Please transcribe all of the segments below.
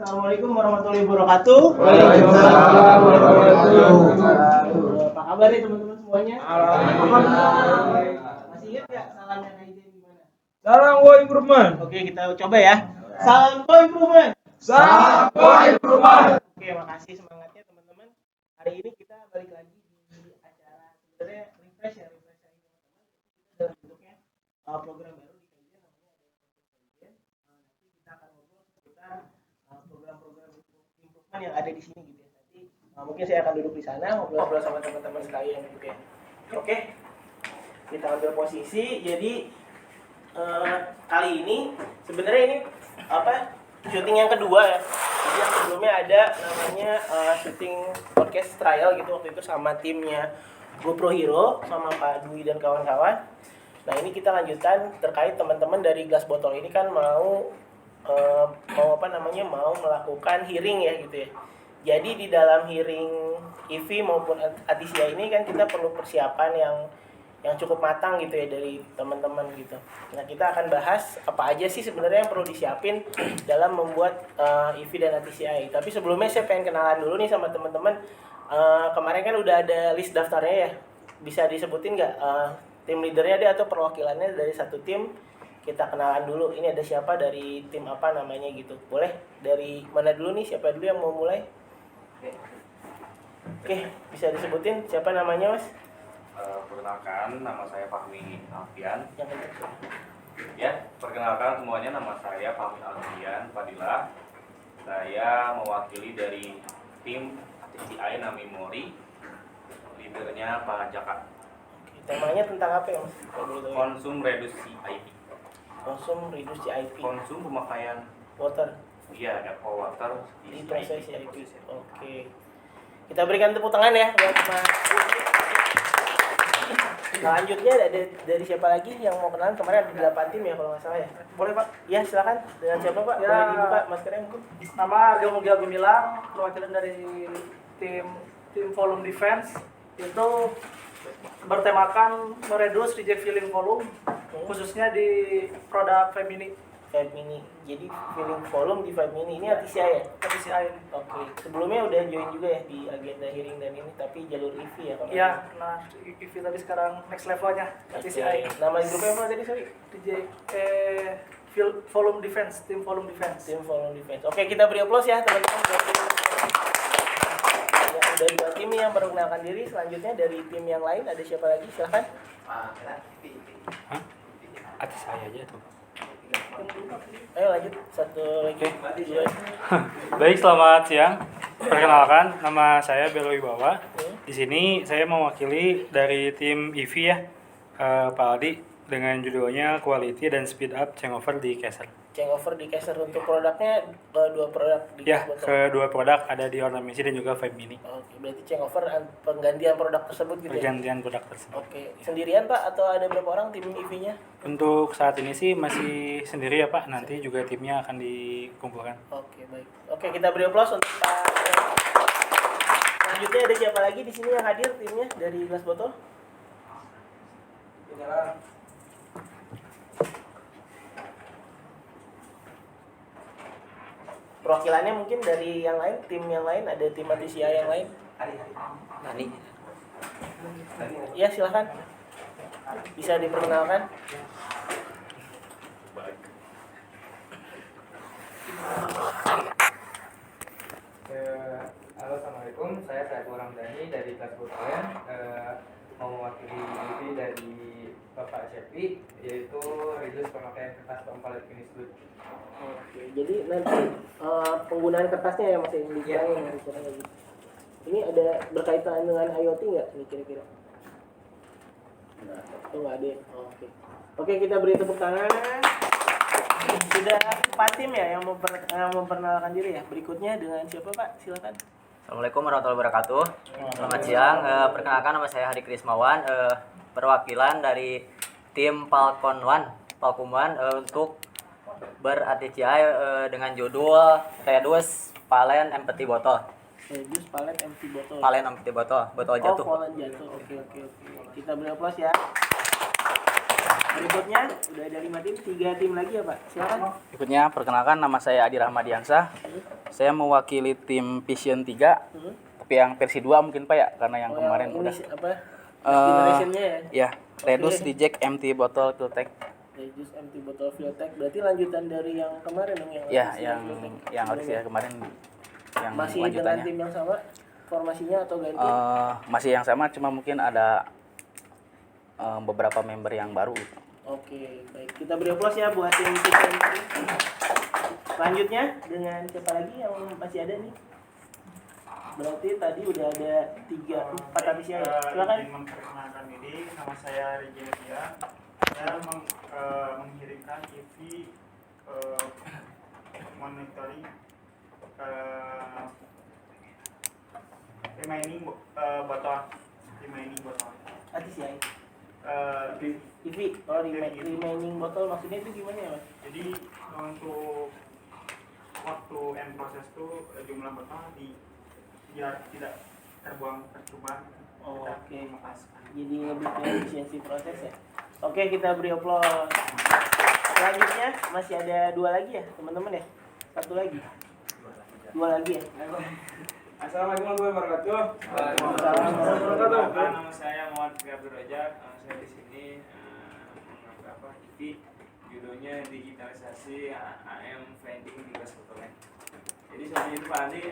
Assalamualaikum warahmatullahi wabarakatuh. Waalaikumsalam warahmatullahi wabarakatuh. Apa kabar nih teman-teman semuanya? Alhamdulillah. Masih ingat nggak salamnya Kaizen gimana? Salam go improvement. Oke, kita coba ya. Salam go improvement. Salam go improvement. Oke, makasih semangatnya teman-teman. Hari ini kita balik lagi di acara sebenarnya refresh ya teman-teman. Kita dalam bentuknya program baru di Kaizen namanya ada Kaizen. Nanti kita akan ngobrol seputar program-program improvement yang ada di sini gitu ya. Nanti mungkin saya akan duduk di sana ngobrol-ngobrol sama teman-teman sekalian gitu ya. Oke. Kita ambil posisi. Jadi kali ini sebenarnya ini syuting yang kedua ya. Jadi yang sebelumnya ada namanya syuting podcast trial gitu waktu itu sama timnya GoPro Hero sama Pak Dwi dan kawan-kawan. Nah ini kita lanjutkan terkait teman-teman dari Gelas Botol ini kan mau melakukan hearing ya gitu ya. Jadi di dalam hearing IV maupun Atisia ini kan kita perlu persiapan yang cukup matang gitu ya dari teman-teman gitu. Nah kita akan bahas apa aja sih sebenarnya yang perlu disiapin dalam membuat IV dan ATCI. Tapi sebelumnya saya pengen kenalan dulu nih sama teman-teman. Kemarin kan udah ada list daftarnya ya. Bisa disebutin nggak tim leadernya dia atau perwakilannya dari satu tim? Kita kenalan dulu. Ini ada siapa dari tim apa namanya gitu. Boleh dari mana dulu nih? Siapa dulu yang mau mulai? Oke, bisa disebutin siapa namanya Mas? Perkenalkan, nama saya Fahmi Alfian. Yang kencang. Ya, perkenalkan semuanya, nama saya Fahmi Alfian Fadilah. Saya mewakili dari tim ATCI Nami Mori. Leadernya Pak Jaka. Oke, temanya tentang apa ya Mas? Konsum reduksi IP. Konsum reduce IP. Konsum pemakaian Water water di proses IP. Oke. Kita berikan tepuk tangan ya buat Mas. Selanjutnya ada dari siapa lagi yang mau kenalan? Kemarin ada 8 tim ya kalau nggak salah ya. Boleh Pak? Ya silakan. Dengan siapa Pak? Ya. Boleh dibuka maskernya mungkin. Nama Aryo Mugia Gumilang, perwakilan dari tim volume defense itu bertemakan mereduce reject filling volume khususnya di produk Femini. Mini. Jadi filling volume di 5 mini ini ATCI ya? ATCI ini. Oke. Sebelumnya udah join juga ya di agenda hearing dan ini tapi jalur EV ya kalau. Iya, nah EV tapi sekarang next levelnya ATCI. Nama grupnya apa tadi sorry? DJ volume defense, tim volume defense. Tim volume defense. Oke, kita beri aplaus ya teman-teman. Ya, udah 2 tim yang perkenalkan diri. Selanjutnya dari tim yang lain ada siapa lagi? Silahkan. Atas saya aja tuh. Ayo lanjut satu lagi. Baik, selamat siang. Perkenalkan, nama saya Belo Wibawa. Di sini saya mewakili dari tim EV ya, Pak Aldi, dengan judulnya Quality dan Speed Up Changeover di Caser. Changeover di Caser untuk produknya 2 produk di Ya, Botol. kedua produk ada di Ornamency dan juga Vibe Mini. Oke, berarti changeover penggantian produk tersebut gitu ya. Pergantian produk tersebut. Oke, sendirian Pak atau ada berapa orang tim EV-nya? Untuk saat ini sih masih sendiri ya Pak, nanti juga timnya akan dikumpulkan. Oke, baik. Oke, kita beri aplaus untuk Pak. Selanjutnya ada siapa lagi di sini yang hadir timnya dari Gelas Botol? Perwakilannya mungkin dari yang lain, tim yang lain, ada tim ATCI yang lain? Nani. Ya, silakan. Bisa diperkenalkan. Halo, assalamualaikum. Saya Saiful Ramdhani dari Gelas Botol. Mau mewakili diri dari Bapak Syefi, yaitu reduce pemakaian kertas pampalet finish good. Oke, jadi nanti penggunaan kertasnya ya Mas yang dikurangin ya. Ini ada berkaitan dengan IoT nggak nih kira-kira? Oh nggak ada. Oke. Oke, kita beri tepuk tangan. Sudah 4 tim ya yang memperkenalkan diri ya. Berikutnya dengan siapa Pak? Silakan. Assalamualaikum warahmatullahi wabarakatuh. Selamat siang. Perkenalkan nama saya Hadi Krismawan, perwakilan dari tim Falcon One untuk ber-ATCI dengan judul Reduce Palen Empty Botol. Reduce Palet Empty Botol. Palen Empty Botol, botol jatuh. Oh, palen jatuh. Oke. Kita beri aplaus ya. Berikutnya udah ada 5 tim, 3 tim lagi ya Pak. Silakan. Berikutnya, perkenalkan nama saya Adi Rahmadiansah. Saya mewakili tim Vision 3, tapi yang versi 2 mungkin Pak ya, karena yang kemarin ini udah. apa? Generationnya ya. Ya, Redus Reject Empty Bottle Filtek. Reduce empty bottle Filtek. Berarti lanjutan dari yang kemarin dong yang Ya, Artisia yang Filtek. harus ya kemarin yang Masih dengan lanjutannya. tim yang sama formasinya atau ganti? Masih yang sama, cuma mungkin ada beberapa member yang baru gitu. Oke, baik. Kita beri aplaus ya buat tim Vision 3. Selanjutnya dengan siapa lagi yang masih ada nih? Berarti tadi udah ada 4 Artisia ya. Silakan. Izin memperkenalkan diri, nama saya Regi Media. Saya mengirimkan TV monitoring remaining botol. Artisia. Di- IV, remaining botol maksudnya itu gimana ya Mas? Jadi untuk waktu end proses itu jumlah botol biar tidak terbuang percuma. Oh, Kita oke. melepaskan. Jadi lebih ke efisiensi proses ya. Oke, kita beri aplaus. Selanjutnya masih ada 2 lagi ya teman-teman ya? 1 lagi. 2 lagi ya. Assalamualaikum warahmatullahi wabarakatuh. Waalaikumsalam. Nama saya Muhammad Abdul Rajak. Saya di sini mengangkat TV judulnya digitalisasi AM vending di kelas fotonya. Jadi seperti itu Pak Andi,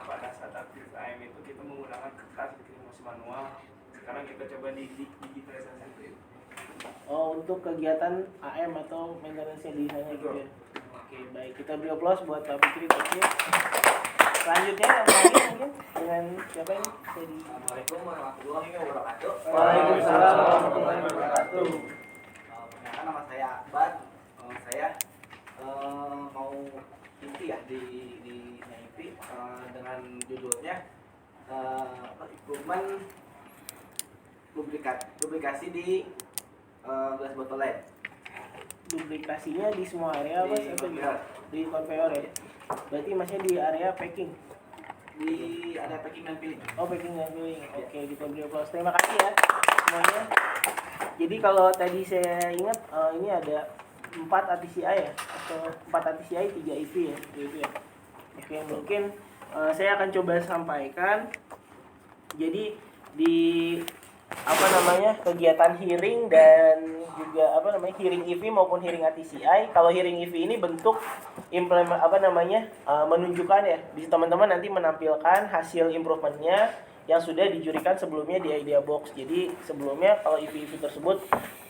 pada saat aktif AM itu kita menggunakan kertas gitu masih manual. Sekarang kita coba digitalisasi itu. Oh, untuk kegiatan AM atau maintenance di sana gitu ya. Oke, baik. Kita beri aplaus buat Pak Fikri. Oke. Selanjutnya yang lagi mungkin dengan siapa ini? Jadi Assalamualaikum warahmatullahi wabarakatuh. Waalaikumsalam warahmatullahi wabarakatuh. Perkenalkan nama saya Akbar. Saya mau TV ya di TV dengan judulnya improvement publikasi di gelas botol LED. Duplikasinya di semua area apa Di atau conveyor. di conveyor ya? Berarti masih di area packing. Di ada packing dan filling. Oh, packing dan filling. Oke, kita beri aplaus. Terima kasih ya semuanya. Jadi kalau tadi saya ingat ini ada 4 ATCI ya, atau 4 ATCI 3 IV ya, gitu ya. Oke, mungkin saya akan coba sampaikan. Jadi di kegiatan hearing dan juga hearing EV maupun hearing ATCI. Kalau hearing EV ini bentuk menunjukkan ya, bisa teman-teman nanti menampilkan hasil improvementnya yang sudah dijurikan sebelumnya di Idea Box. Jadi sebelumnya kalau EV tersebut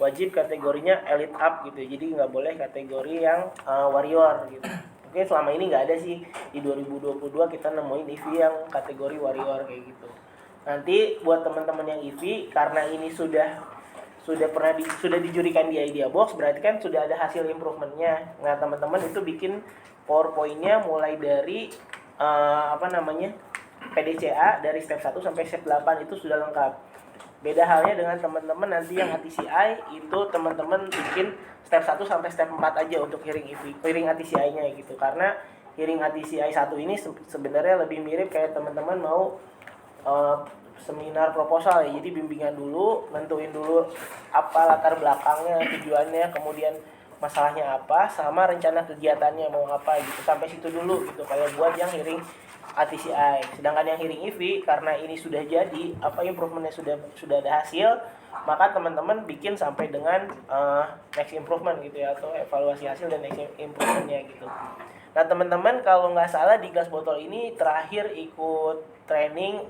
wajib kategorinya elite up gitu, jadi nggak boleh kategori yang warrior gitu. Oke, selama ini nggak ada sih, di 2022 kita nemuin EV yang kategori warrior kayak gitu. Nanti buat teman-teman yang EV, karena ini sudah dijurikan di Idea Box, berarti kan sudah ada hasil improvementnya. Nah, teman-teman itu bikin PowerPoint-nya mulai dari PDCA dari step 1 sampai step 8 itu sudah lengkap. Beda halnya dengan teman-teman nanti yang ATCI, itu teman-teman bikin step 1 sampai step 4 aja untuk hearing ATCI-nya gitu. Karena hearing ATCI 1 ini sebenarnya lebih mirip kayak teman-teman mau seminar proposal ya. Jadi bimbingan dulu, nentuin dulu apa latar belakangnya, tujuannya, kemudian masalahnya apa, sama rencana kegiatannya mau apa gitu. Sampai situ dulu gitu, kayak buat yang hearing ATCI. Sedangkan yang hearing EV, karena ini sudah jadi, improvementnya sudah ada hasil, maka teman-teman bikin sampai dengan next improvement gitu ya, atau evaluasi hasil dan next improvementnya gitu. Nah, teman-teman kalau nggak salah di kelas botol ini terakhir ikut training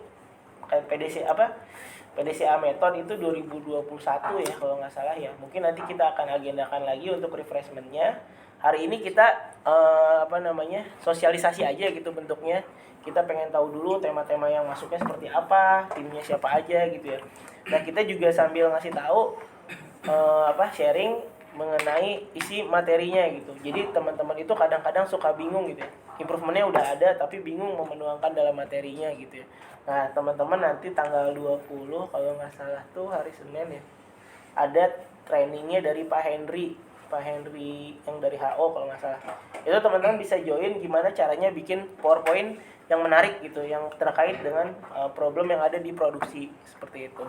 PDCA method itu 2021 ya kalau nggak salah ya. Mungkin nanti kita akan agendakan lagi untuk refreshmentnya. Hari ini kita sosialisasi aja gitu bentuknya. Kita pengen tahu dulu tema-tema yang masuknya seperti apa, timnya siapa aja gitu ya. Nah, kita juga sambil ngasih tahu sharing mengenai isi materinya gitu. Jadi teman-teman itu kadang-kadang suka bingung gitu ya. Improvementnya udah ada tapi bingung mau menuangkan dalam materinya gitu ya. Nah, teman-teman nanti tanggal 20 kalau nggak salah tuh hari Senin ya, ada trainingnya dari Pak Henry yang dari HO kalau nggak salah. Itu teman-teman bisa join gimana caranya bikin PowerPoint yang menarik gitu, yang terkait dengan problem yang ada di produksi seperti itu.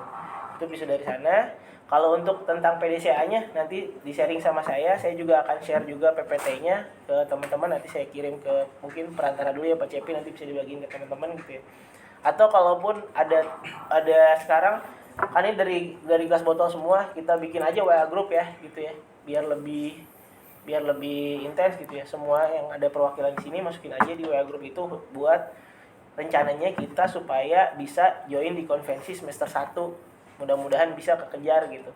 Itu bisa dari sana. Kalau untuk tentang PDCA-nya nanti di-sharing sama saya juga akan share juga PPT-nya ke teman-teman, nanti saya kirim ke mungkin perantara dulu ya Pak Cepi, nanti bisa dibagiin ke teman-teman gitu ya. Atau kalaupun ada sekarang kan ini dari gelas botol semua, kita bikin aja WA group ya gitu ya. Biar lebih intens gitu ya. Semua yang ada perwakilan di sini masukin aja di WA group itu buat rencananya kita supaya bisa join di konvensi semester 1. Mudah-mudahan bisa kekejar gitu.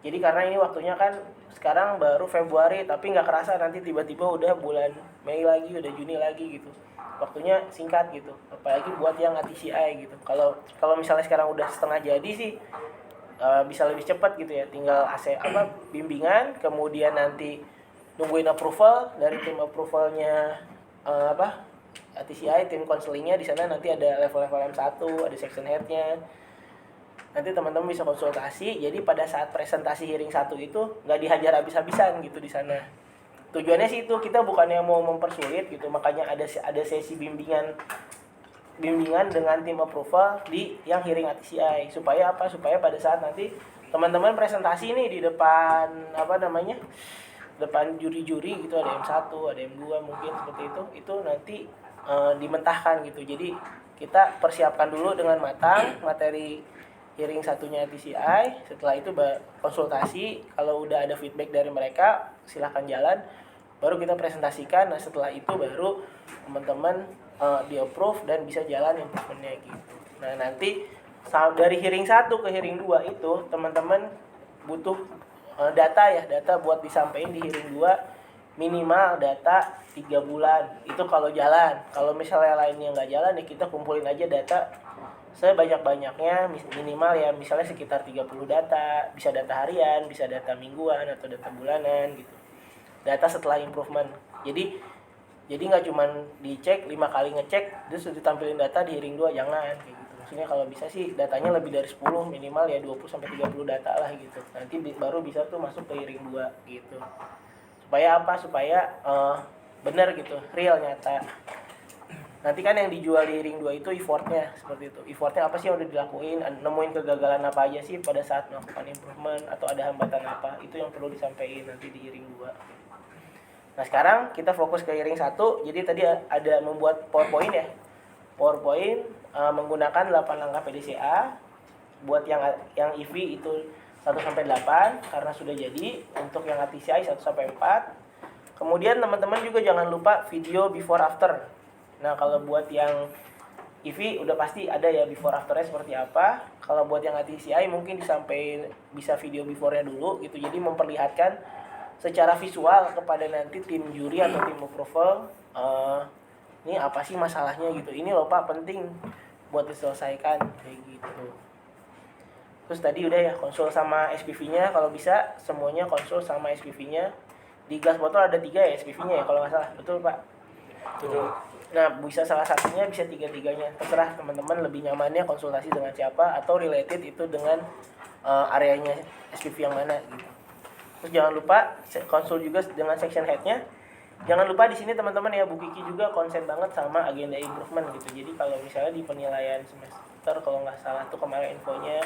Jadi karena ini waktunya kan sekarang baru Februari, tapi nggak kerasa nanti tiba-tiba udah bulan Mei lagi, udah Juni lagi gitu. Waktunya singkat gitu. Apalagi buat yang ATCI gitu. Kalau misalnya sekarang udah setengah jadi sih bisa lebih cepat gitu ya. Tinggal bimbingan, kemudian nanti nungguin approval dari tim approvalnya ATCI, tim konselingnya di sana nanti ada level-level M1, ada section headnya. Nanti teman-teman bisa konsultasi. Jadi pada saat presentasi hearing 1 itu nggak dihajar habis-habisan gitu di sana. Tujuannya sih itu, kita bukannya mau mempersulit gitu, makanya ada sesi bimbingan dengan tim approval di yang hearing ATCI. Supaya apa? Supaya pada saat nanti teman-teman presentasi nih di depan depan juri-juri gitu, ada M1, ada M2 mungkin seperti itu nanti dimentahkan gitu. Jadi kita persiapkan dulu dengan matang materi hearing 1-nya TCI, setelah itu konsultasi, kalau udah ada feedback dari mereka silahkan jalan, baru kita presentasikan. Nah setelah itu baru teman-teman di approve dan bisa jalan improvementnya gitu. Nah nanti dari hearing 1 ke hearing 2 itu teman-teman butuh data buat disampaikan di hearing 2, minimal data 3 bulan itu kalau jalan. Kalau misalnya lainnya nggak jalan ya kita kumpulin aja data sebanyak-banyaknya, minimal ya misalnya sekitar 30 data, bisa data harian, bisa data mingguan atau data bulanan gitu. Data setelah improvement. Jadi nggak cuman dicek 5 kali ngecek terus ditampilin data di hearing 2, jangan kayak gitu. Maksudnya kalau bisa sih datanya lebih dari 10, minimal ya 20 sampai 30 data lah gitu. Nanti baru bisa tuh masuk ke hearing 2 gitu. Supaya apa? Supaya benar gitu, real, nyata. Nanti kan yang dijual di hearing 2 itu effortnya seperti itu. Effortnya apa sih yang udah dilakuin, nemuin kegagalan apa aja sih pada saat melakukan improvement, atau ada hambatan apa, itu yang perlu disampaikan nanti di hearing 2. Nah sekarang kita fokus ke hearing 1. Jadi tadi ada membuat PowerPoint ya. PowerPoint menggunakan 8 langkah PDCA. Buat yang EV itu 1-8 karena sudah jadi. Untuk yang ATCI 1-4. Kemudian teman-teman juga jangan lupa video before after. Nah kalau buat yang EV udah pasti ada ya before afternya seperti apa. Kalau buat yang ATCI mungkin disampaikan bisa video before-nya dulu gitu. Jadi memperlihatkan secara visual kepada nanti tim juri atau tim approval ini apa sih masalahnya gitu. Ini loh Pak penting buat diselesaikan kayak gitu. Terus tadi udah ya konsul sama SPV-nya, kalau bisa semuanya konsul sama SPV-nya. Di gelas botol ada 3 ya SPV-nya ya kalau nggak salah. Betul Pak? Betul. Nah bisa salah satunya, bisa 3-tiganya, terserah teman-teman lebih nyamannya konsultasi dengan siapa atau related itu dengan areanya SPV yang mana gitu. Terus jangan lupa konsul juga dengan section head-nya. Jangan lupa di sini teman-teman ya, Bu Kiki juga konsen banget sama agenda improvement gitu. Jadi kalau misalnya di penilaian semester kalau nggak salah tuh kemarin infonya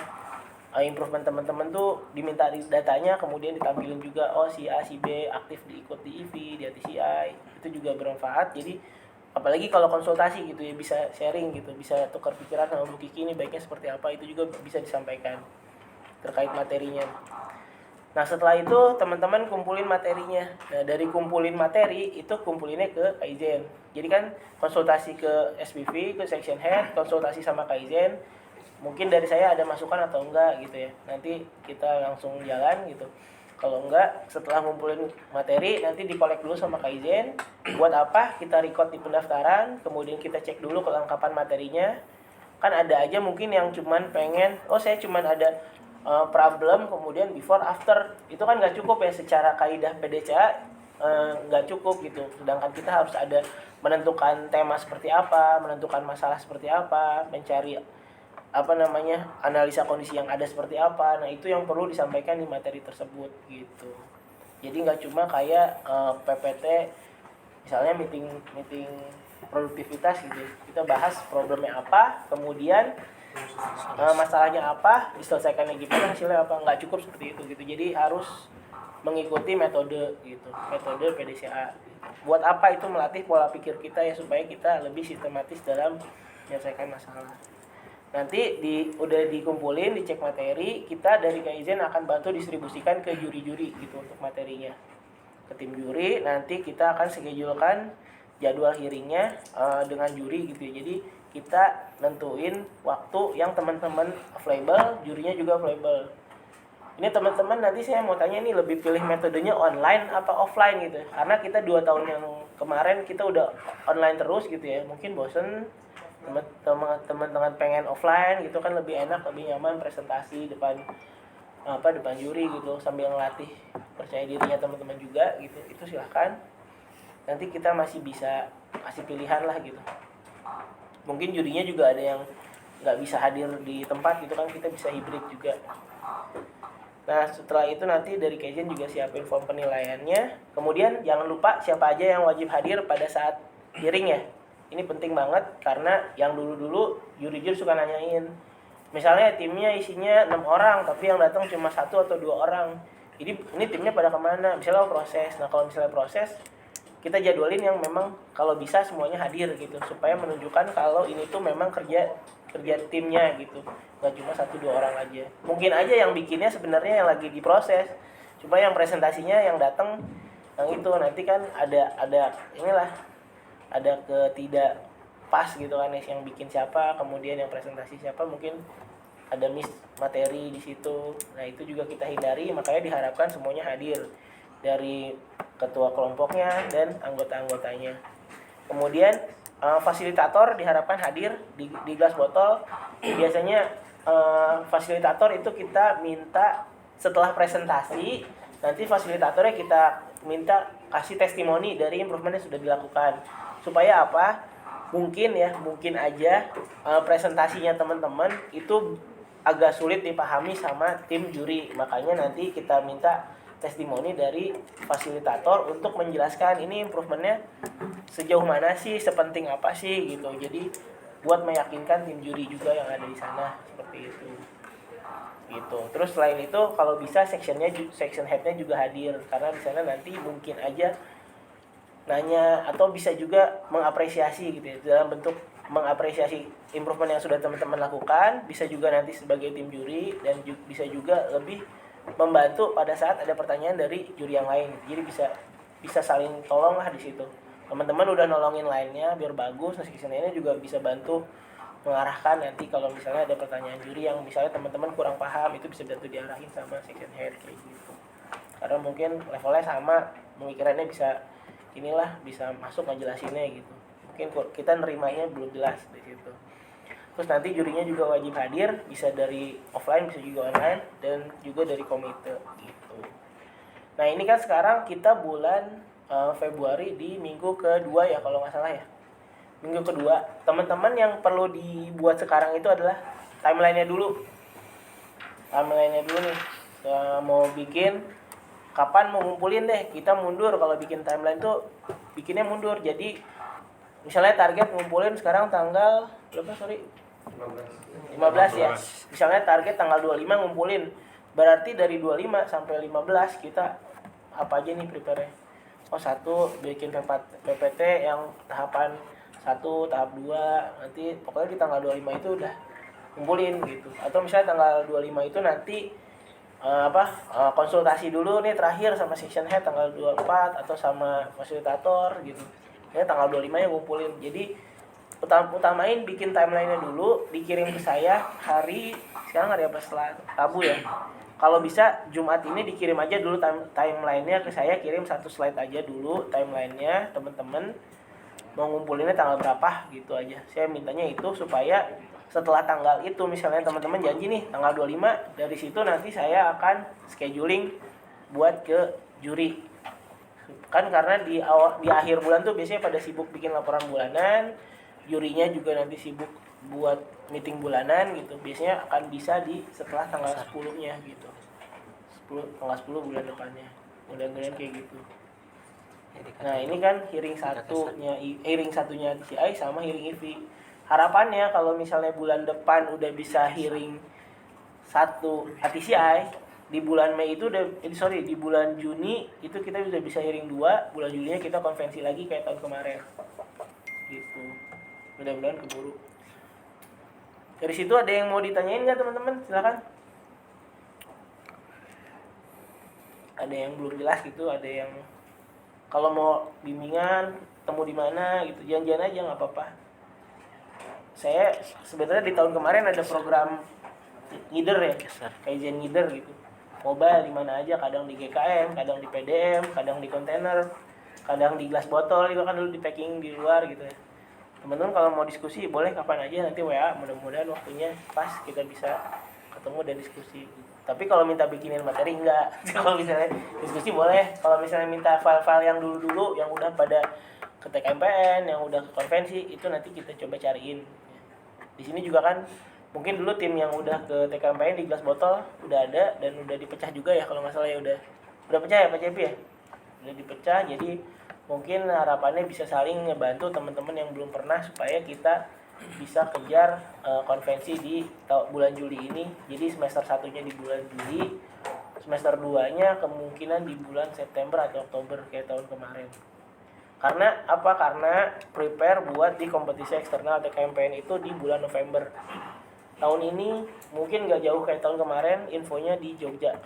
improvement teman-teman tuh diminta datanya, kemudian ditampilin juga si A si B aktif diikut di EV, di ATCI, itu juga bermanfaat. Jadi apalagi kalau konsultasi gitu ya, bisa sharing gitu, bisa tukar pikiran sama Bu Kiki ini baiknya seperti apa, itu juga bisa disampaikan terkait materinya. Nah setelah itu teman-teman kumpulin materinya. Nah dari kumpulin materi itu kumpulinnya ke Kaizen. Jadi kan konsultasi ke SPV, ke section head, konsultasi sama Kaizen. Mungkin dari saya ada masukan atau enggak gitu ya. Nanti kita langsung jalan gitu. Kalau enggak, setelah ngumpulin materi nanti di-collect dulu sama Kaizen. Buat apa? Kita record di pendaftaran, kemudian kita cek dulu kelengkapan materinya. Kan ada aja mungkin yang cuman pengen, saya cuman ada problem kemudian before after, itu kan nggak cukup ya secara kaidah PDCA, nggak cukup gitu. Sedangkan kita harus ada menentukan tema seperti apa, menentukan masalah seperti apa, mencari analisa kondisi yang ada seperti apa. Nah itu yang perlu disampaikan di materi tersebut gitu. Jadi nggak cuma kayak PPT misalnya meeting produktivitas gitu. Kita bahas problemnya apa, kemudian masalahnya apa, diselesaikannya gimana, hasilnya apa. Nggak cukup seperti itu gitu. Jadi harus mengikuti metode gitu, metode PDCA. Buat apa itu? Melatih pola pikir kita ya, supaya kita lebih sistematis dalam menyelesaikan masalah. Nanti udah dikumpulin, dicek materi, kita dari Kaizen akan bantu distribusikan ke juri-juri gitu untuk materinya, ke tim juri. Nanti kita akan schedulekan jadwal hearingnya dengan juri gitu ya. Jadi kita nentuin waktu yang teman-teman available, jurinya juga available. Ini teman-teman, nanti saya mau tanya nih, lebih pilih metodenya online apa offline gitu, karena kita 2 tahun yang kemarin kita udah online terus gitu ya. Mungkin bosen, teman-teman pengen offline gitu kan, lebih enak, lebih nyaman presentasi depan juri gitu, sambil ngelatih percaya dirinya teman-teman juga gitu. Itu silahkan, nanti kita masih bisa kasih pilihan lah gitu. Mungkin jurinya juga ada yang nggak bisa hadir di tempat gitu kan, kita bisa hybrid juga. Nah setelah itu nanti dari Kaizen juga siapin form penilaiannya. Kemudian jangan lupa siapa aja yang wajib hadir pada saat hearing ya. Ini penting banget, karena yang dulu-dulu juri-juri suka nanyain, misalnya timnya isinya 6 orang tapi yang datang cuma 1 atau 2 orang, ini timnya pada kemana, misalnya proses. Nah kalau misalnya proses, kita jadwalin yang memang kalau bisa semuanya hadir gitu, supaya menunjukkan kalau ini tuh memang kerja timnya gitu, nggak cuma 1-2 orang aja. Mungkin aja yang bikinnya sebenarnya yang lagi diproses, cuma yang presentasinya yang datang yang itu. Nanti kan ada ketidak pas gitu kan, yang bikin siapa, kemudian yang presentasi siapa, mungkin ada miss materi di situ. Nah itu juga kita hindari, makanya diharapkan semuanya hadir, dari ketua kelompoknya dan anggota-anggotanya. Kemudian fasilitator diharapkan hadir di gelas botol. Biasanya fasilitator itu kita minta setelah presentasi, nanti fasilitatornya kita minta kasih testimoni dari improvement yang sudah dilakukan. Supaya apa? Mungkin aja presentasinya teman-teman itu agak sulit dipahami sama tim juri. Makanya nanti kita minta testimoni dari fasilitator untuk menjelaskan ini improvementnya sejauh mana sih, sepenting apa sih gitu. Jadi buat meyakinkan tim juri juga yang ada di sana, seperti itu. Gitu. Terus selain itu kalau bisa section headnya juga hadir, karena di sana nanti mungkin aja nanya atau bisa juga mengapresiasi gitu ya, dalam bentuk mengapresiasi improvement yang sudah teman-teman lakukan. Bisa juga nanti sebagai tim juri, dan bisa juga lebih membantu pada saat ada pertanyaan dari juri yang lain. Jadi bisa saling tolong lah di situ. Teman-teman udah nolongin lainnya biar bagus, nah section lainnya juga bisa bantu mengarahkan nanti kalau misalnya ada pertanyaan juri yang misalnya teman-teman kurang paham, itu bisa bantu diarahin sama section head kayak gitu. Karena mungkin levelnya sama, pemikirannya bisa masuk ngejelasinnya gitu. Mungkin kita nerimanya belum jelas di situ. Terus nanti jurinya juga wajib hadir, bisa dari offline, bisa juga online, dan juga dari komite gitu. Nah ini kan sekarang kita bulan Februari di minggu kedua ya kalau nggak salah ya. Minggu kedua, teman-teman yang perlu dibuat sekarang itu adalah timelinenya dulu. Timelinenya dulu nih, mau bikin kapan mau ngumpulin deh. Kita mundur kalau bikin timeline tuh bikinnya mundur. Jadi misalnya target ngumpulin sekarang tanggal berapa, 15 ya. Misalnya target tanggal 25 ngumpulin. Berarti dari 25 sampai 15 kita apa aja nih prepare-nya? Oh, 1 bikin PPT yang tahapan 1, tahap 2. Nanti pokoknya di tanggal 25 itu udah ngumpulin gitu. Atau misalnya tanggal 25 itu nanti konsultasi dulu nih terakhir sama section head tanggal 24 atau sama fasilitator gitu. Ya tanggal 25 nya ngumpulin. Jadi utamain bikin timeline-nya dulu, dikirim ke saya sekarang hari apa, setelah Rabu ya. Kalau bisa Jumat ini dikirim aja dulu timeline-nya ke saya, kirim 1 slide aja dulu timeline-nya, teman-teman mau ngumpulinnya tanggal berapa gitu aja. Saya mintanya itu supaya setelah tanggal itu misalnya teman-teman janji nih tanggal 25, dari situ nanti saya akan scheduling buat ke juri. Kan karena di akhir bulan tuh biasanya pada sibuk bikin laporan bulanan, jurinya juga nanti sibuk buat meeting bulanan gitu. Biasanya akan bisa di setelah tanggal 10-nya gitu. Tanggal 10 bulan depannya. Mudah-mudahan kayak gitu. Nah ini kan hearing satunya TCI sama hearing IV. Harapannya kalau misalnya bulan depan udah bisa hearing 1 TCI, di bulan Mei itu di bulan Juni itu kita bisa hearing 2, bulan Julinya kita konvensi lagi kayak tahun kemarin. Gitu. Mudah-mudahan keburu. Dari situ ada yang mau ditanyain nggak teman-teman? Silakan. Ada yang belum jelas gitu, ada yang kalau mau bimbingan ketemu di mana gitu, janjian aja nggak apa-apa. Saya sebenarnya di tahun kemarin ada program ngider ya, Kaizen ngider gitu. Mobile di mana aja, kadang di GKM, kadang di PDM, kadang di kontainer, kadang di gelas botol juga kan dulu di packing di luar gitu ya. Teman-teman kalau mau diskusi boleh kapan aja, nanti WA, mudah-mudahan waktunya pas kita bisa ketemu dan diskusi. Tapi kalau minta bikinin materi enggak. Kalau misalnya diskusi boleh. Kalau misalnya minta file-file yang dulu-dulu yang udah pada ke TKMPN, yang udah ke konvensi, itu nanti kita coba cariin. Di sini juga kan mungkin dulu tim yang udah ke TKMPN di gelas botol udah ada dan udah dipecah juga ya kalau nggak salah ya, udah pecah ya Pak Cepi ya? Udah dipecah, jadi mungkin harapannya bisa saling ngebantu teman-teman yang belum pernah supaya kita bisa kejar konvensi di bulan Juli ini. Jadi semester 1-nya di bulan Juli, semester 2-nya kemungkinan di bulan September atau Oktober kayak tahun kemarin. Karena apa? Karena prepare buat di kompetisi eksternal TKMPN itu di bulan November. Tahun ini mungkin gak jauh kayak tahun kemarin, infonya di Jogja.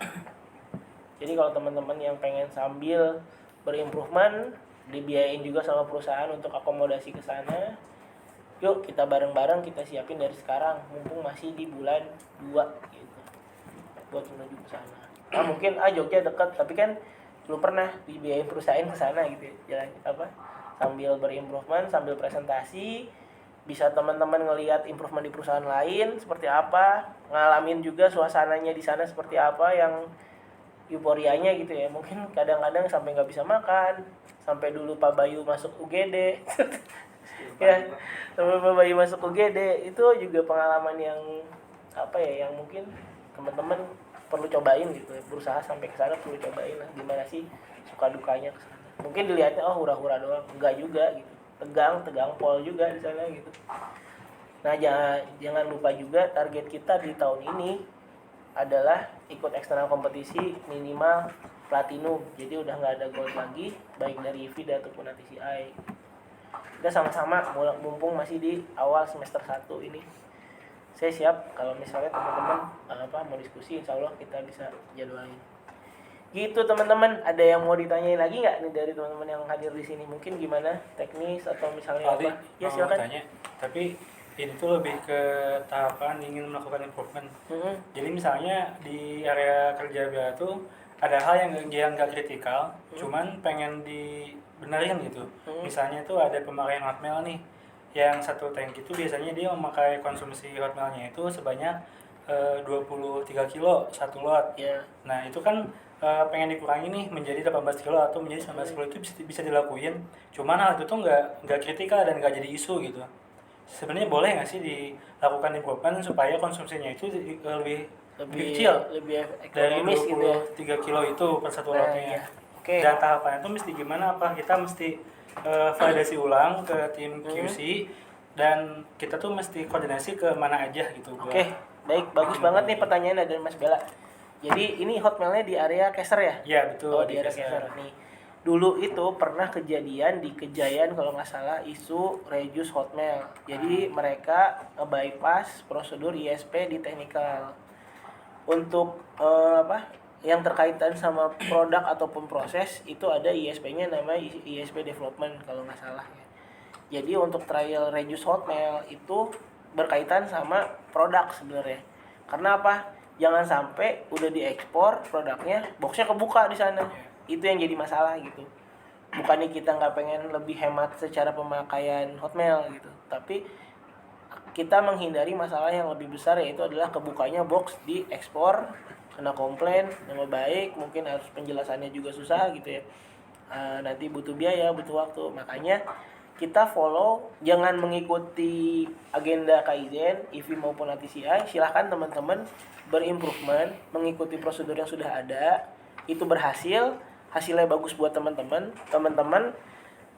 Jadi kalau teman-teman yang pengen sambil berimprovement, dibiayain juga sama perusahaan untuk akomodasi ke sana, yuk kita bareng-bareng kita siapin dari sekarang, mumpung masih di bulan 2 gitu, buat menuju ke sana. Nah mungkin Jogja dekat, tapi kan belum pernah dibiayain perusahaan ke sana gitu ya. Jalan apa? Sambil berimprovement, sambil presentasi, bisa teman-teman ngelihat improvement di perusahaan lain seperti apa, ngalamin juga suasananya di sana seperti apa, yang euforianya gitu ya. Mungkin kadang-kadang sampai nggak bisa makan, sampai dulu Pak Bayu masuk UGD. Ya, sampai Pak Bayu masuk UGD itu juga pengalaman yang apa ya, yang mungkin teman-teman perlu cobain gitu ya. Berusaha sampai ke sana perlu cobain lah gimana sih suka dukanya ke sana. Mungkin dilihatnya oh hura-hura doang, enggak juga gitu. Tegang pol juga di sana gitu. Nah, jangan lupa juga target kita di tahun ini adalah ikut eksternal kompetisi minimal platinum. Jadi udah nggak ada gold lagi, baik dari IVI ataupun TCI. Kita sama-sama mumpung masih di awal semester 1 ini. Saya siap kalau misalnya teman-teman mau diskusi, insya Allah kita bisa jadwalin. Gitu teman-teman, ada yang mau ditanyain lagi nggak nih dari teman-teman yang hadir di sini? Mungkin gimana teknis atau misalnya Aldi, apa? Ya silakan. tanya, tapi ini tuh lebih ke tahapan ingin melakukan improvement. Jadi misalnya di area kerja BA tuh ada hal yang nggak kritikal, cuman pengen dibenerin gitu. Misalnya tuh ada pemakaian hotmail nih, yang satu tank itu biasanya dia memakai konsumsi hotmailnya itu sebanyak 23 kilo satu lot. Ya. Nah itu kan pengen dikurangi nih menjadi 18 kilo atau menjadi 19 kilo, itu bisa dilakuin. Cuman hal itu tuh nggak kritikal dan nggak jadi isu gitu. Sebenarnya boleh nggak sih dilakukan improvement supaya konsumsinya itu lebih kecil, lebih dari ekonomis gitu ya. 23 kilo itu per satu lotnya. Iya. Oke. Dan tahapannya itu mesti gimana? Apa kita mesti validasi ulang ke tim QC dan kita tuh mesti koordinasi ke mana aja gitu. Oke, baik, bagus banget nih pertanyaan dari Mas Bella. Jadi ini hotmailnya di area caser ya? Iya betul. Oh, di area caser nih. Dulu itu pernah kejadian di Kejayan kalau nggak salah isu reduce hotmail. Jadi mereka bypass prosedur ISP di technical. Untuk yang terkaitan sama produk ataupun proses itu ada ISP-nya namanya ISP development kalau nggak salah ya. Jadi untuk trial reduce hotmail itu berkaitan sama produk sebenarnya. Karena apa? Jangan sampai udah diekspor produknya, boxnya kebuka di sana. Itu yang jadi masalah gitu. Bukannya kita nggak pengen lebih hemat secara pemakaian hotmail gitu, tapi kita menghindari masalah yang lebih besar, yaitu adalah kebukanya box di ekspor, kena komplain, nama baik, mungkin harus penjelasannya juga susah gitu ya. Nanti butuh biaya, butuh waktu. Makanya kita follow, jangan mengikuti agenda Kaizen, IVI maupun TCI. Silahkan teman-teman berimprovement, mengikuti prosedur yang sudah ada, itu berhasil, hasilnya bagus buat teman-teman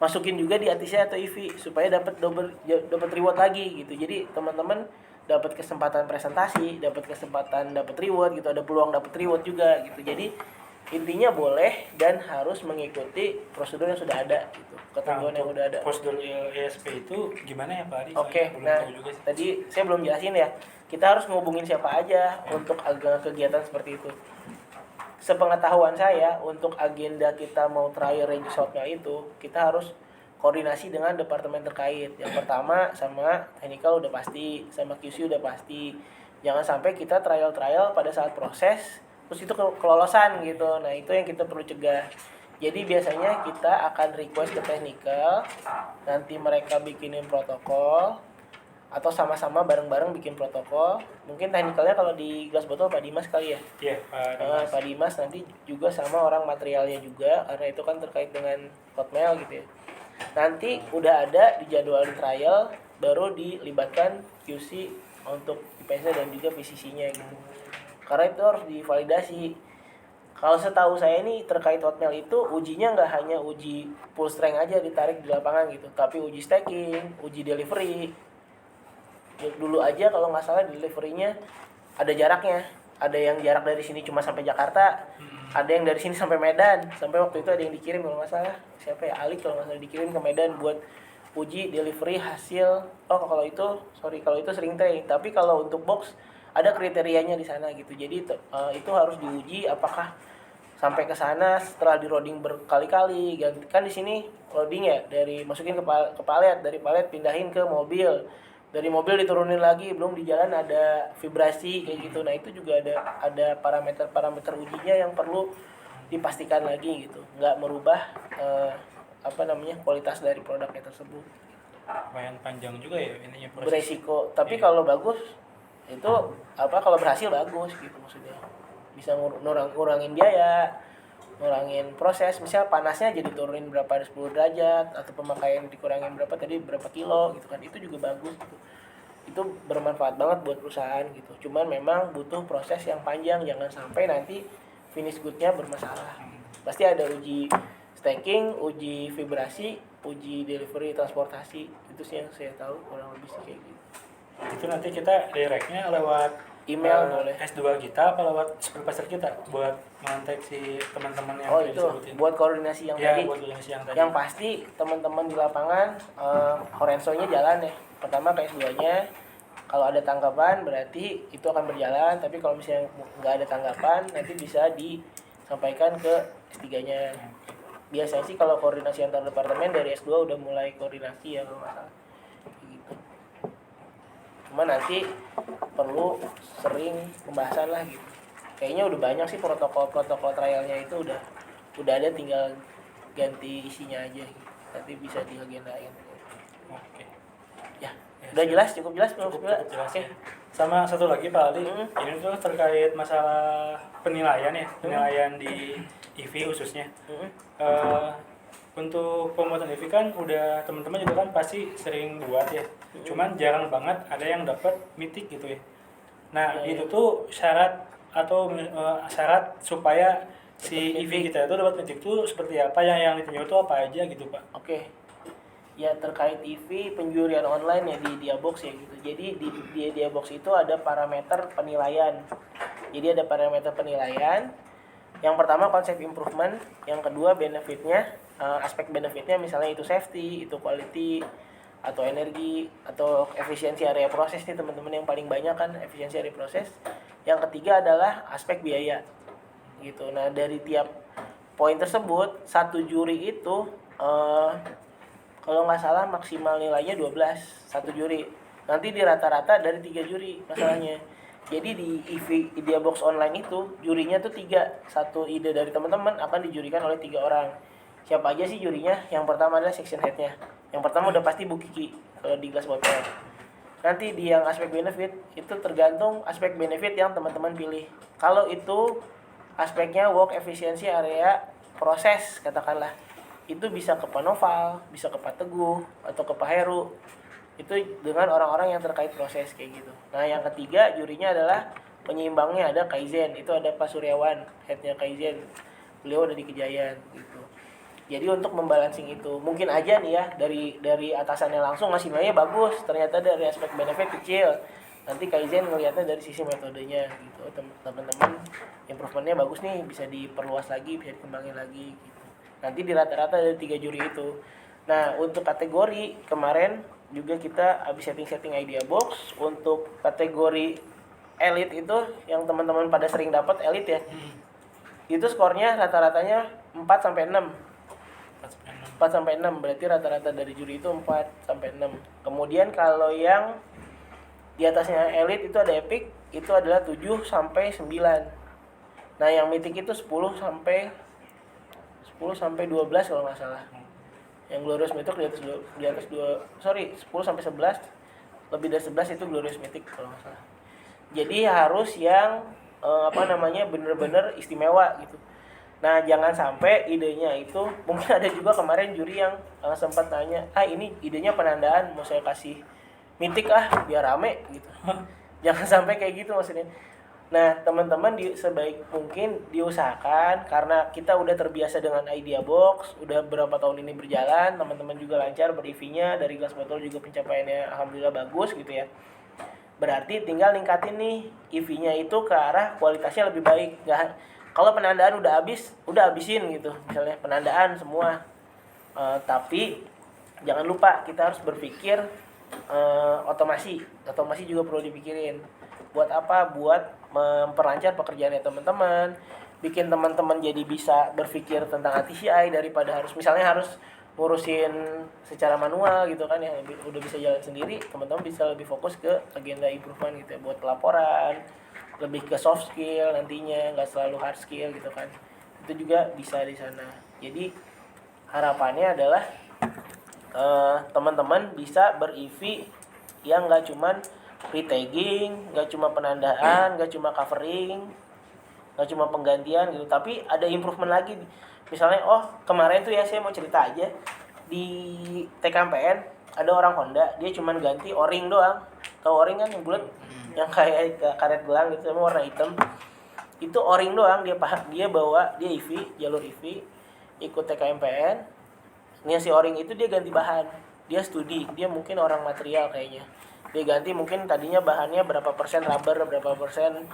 masukin juga di ATC atau EV supaya dapat dapat reward lagi gitu. Jadi teman-teman dapat kesempatan presentasi, dapat kesempatan dapat reward gitu, ada peluang dapat reward juga gitu. Jadi intinya boleh dan harus mengikuti prosedur yang sudah ada gitu, ketentuan yang udah ada. Prosedur ESP itu gimana ya Pak Adi? Oke, nah tadi saya belum jelasin ya. Kita harus ngehubungin siapa aja untuk kegiatan seperti itu. Sepengetahuan saya, untuk agenda kita mau trial range shotnya itu, kita harus koordinasi dengan departemen terkait. Yang pertama sama technical udah pasti, sama QC udah pasti. Jangan sampai kita trial pada saat proses terus itu kelolosan gitu. Nah, itu yang kita perlu cegah. Jadi biasanya kita akan request ke technical, nanti mereka bikinin protokol atau sama-sama bareng-bareng bikin protokol. Mungkin technicalnya kalau di gas botol Pak Dimas kali ya. Iya, Pak Dimas. Pak Dimas nanti juga sama orang materialnya juga, karena itu kan terkait dengan hotmail gitu ya. Nanti udah ada di jadwal trial, baru dilibatkan QC untuk IPC dan juga PCC-nya gitu. Karena itu harus divalidasi. Kalau setahu saya ini terkait hotmail itu ujinya nggak hanya uji full strength aja ditarik di lapangan gitu, tapi uji stacking, uji delivery. Dulu aja kalau nggak salah deliverynya ada jaraknya, ada yang jarak dari sini cuma sampai Jakarta, ada yang dari sini sampai Medan, sampai waktu itu ada yang dikirim kalau nggak salah siapa ya, Ali kalau nggak salah dikirim ke Medan buat uji delivery hasil. Kalau itu sering teh, tapi kalau untuk box ada kriterianya di sana gitu. Jadi itu harus diuji apakah sampai ke sana setelah di loading berkali-kali. Kan di sini loading ya, dari masukin ke palet, dari palet pindahin ke mobil, dari mobil diturunin lagi, belum di jalan ada vibrasi kayak gitu. Nah, itu juga ada parameter ujinya yang perlu dipastikan lagi gitu. Nggak merubah kualitas dari produknya tersebut. Lumayan panjang juga ya ininya proses. Beresiko, tapi kalau bagus itu kalau berhasil bagus gitu, maksudnya bisa ngurangin biaya, ngurangin proses. Misal panasnya jadi turunin berapa, ada 10 derajat, atau pemakaian dikurangin berapa kilo gitu kan, itu juga bagus gitu. Itu bermanfaat banget buat perusahaan gitu. Cuman memang butuh proses yang panjang, jangan sampai nanti finish good-nya bermasalah. Pasti ada uji stacking, uji vibrasi, uji delivery transportasi. Itu sih yang saya tahu kurang lebih sih kayak gitu. Itu nanti kita directnya lewat Email boleh. S2 kita apa lewat supervisor kita buat mengontak si teman-teman yang itu disebutin. buat koordinasi yang Ya, tadi. buat koordinasi yang tadi. Yang pasti teman-teman di lapangan Horenso-nya jalan ya. Pertama ke S2-nya. Kalau ada tanggapan berarti itu akan berjalan, tapi kalau misalnya nggak ada tanggapan nanti bisa disampaikan ke S3-nya. Biasanya sih kalau koordinasi antar departemen dari S2 udah mulai koordinasi ya kalau nggak salah. Gitu. Cuma nanti perlu sering pembahasan lah gitu. Kayaknya udah banyak sih protokol trialnya itu udah ada, tinggal ganti isinya aja gitu. Nanti bisa diagendain. Oke. Ya, udah jelas, cukup jelas belum? Cukup jelas. Oke. Sama satu lagi Pak Ali, ini tuh terkait masalah penilaian ya, penilaian di EV khususnya. Untuk pembuatan EV kan udah teman-teman juga kan pasti sering buat ya. Cuman jarang banget ada yang dapat mitik gitu ya. Nah, itu tuh syarat atau syarat supaya si EV kita itu dapat mitik tuh seperti apa, yang ditinjau itu apa aja gitu, Pak. Oke. Ya, terkait EV penjurian online ya di Diabox ya gitu. Jadi di Diabox itu ada parameter penilaian. Jadi ada parameter penilaian. Yang pertama konsep improvement, yang kedua benefitnya, aspek benefitnya misalnya itu safety, itu quality, atau energi, atau efisiensi area proses nih teman-teman, yang paling banyak kan efisiensi area proses. Yang ketiga adalah aspek biaya gitu. Nah, dari tiap poin tersebut satu juri itu kalau nggak salah maksimal nilainya 12 satu juri. Nanti di rata-rata dari 3 juri masalahnya. Jadi di Diabox online itu jurinya tuh 3. Satu ide dari teman-teman akan dijurikan oleh 3 orang. Siapa aja sih jurinya? Yang pertama adalah section head-nya. Yang pertama udah pasti Bu Kiki kalau di Glass Bottle. Nanti di yang aspek benefit itu tergantung aspek benefit yang teman-teman pilih. Kalau itu aspeknya work efisiensi area proses katakanlah, itu bisa ke Pak Noval, bisa ke Pak Teguh atau ke Pak Heru. Itu dengan orang-orang yang terkait proses kayak gitu. Nah, yang ketiga jurinya adalah penyeimbangnya, ada Kaizen, itu ada Pak Suryawan, headnya Kaizen. beliau udah di Kejayaan gitu. Jadi untuk membalancing itu mungkin aja nih ya dari atasannya langsung ngasih nilainya bagus, ternyata dari aspek benefit kecil. Nanti Kaizen ngelihatnya dari sisi metodenya gitu. Teman-teman improvementnya bagus nih, bisa diperluas lagi, bisa dikembangin lagi gitu. Nanti di rata-rata dari 3 juri itu. Nah, untuk kategori kemarin juga kita habis setting idea box. Untuk kategori elite itu yang teman-teman pada sering dapat elite ya. Itu skornya rata-ratanya 4 sampai 6. 4 sampai 6 berarti rata-rata dari juri itu 4 sampai 6. Kemudian kalau yang di atasnya elite itu ada epic, itu adalah 7 sampai 9. Nah, yang mythic itu 10 sampai 12 kalau nggak salah. Yang glorious mythic di atas 10 sampai 11. Lebih dari 11 itu glorious mythic kalau nggak salah. Jadi harus yang bener-bener istimewa gitu. Nah, jangan sampai idenya itu, mungkin ada juga kemarin juri yang sempat nanya, ini idenya penandaan mau saya kasih mitik biar rame gitu. Jangan sampai kayak gitu maksudnya. Nah, teman-teman sebaik mungkin diusahakan, karena kita udah terbiasa dengan idea box, udah berapa tahun ini berjalan, teman-teman juga lancar ber-EV-nya, dari gelas botol juga pencapaiannya alhamdulillah bagus gitu ya. Berarti tinggal ningkatin nih EV-nya itu ke arah kualitasnya lebih baik. Kalau penandaan udah habisin gitu, misalnya penandaan semua. Tapi jangan lupa kita harus berpikir otomasi juga perlu dipikirin. Buat apa? Buat memperlancar pekerjaannya teman-teman, bikin teman-teman jadi bisa berpikir tentang ATCI daripada harus ngurusin secara manual gitu kan ya. Udah bisa jalan sendiri, teman-teman bisa lebih fokus ke agenda improvement gitu ya, buat laporan, lebih ke soft skill nantinya, nggak selalu hard skill gitu kan. Itu juga bisa di sana. Jadi harapannya adalah teman-teman bisa ber-EV yang nggak cuman retagging, nggak cuma penandaan, nggak cuma covering, nggak cuma penggantian gitu, tapi ada improvement lagi. Misalnya, kemarin tuh ya saya mau cerita aja, di TKMPN ada orang Honda, dia cuma ganti o-ring doang. Tahu o-ring kan yang bulat, yang kayak karet gelang gitu sama warna hitam. Itu o-ring doang, dia bawa, dia EV, jalur EV, ikut TKMPN. Nih si o-ring itu dia ganti bahan, dia studi, dia mungkin orang material kayaknya. Dia ganti mungkin tadinya bahannya berapa persen rubber, berapa persen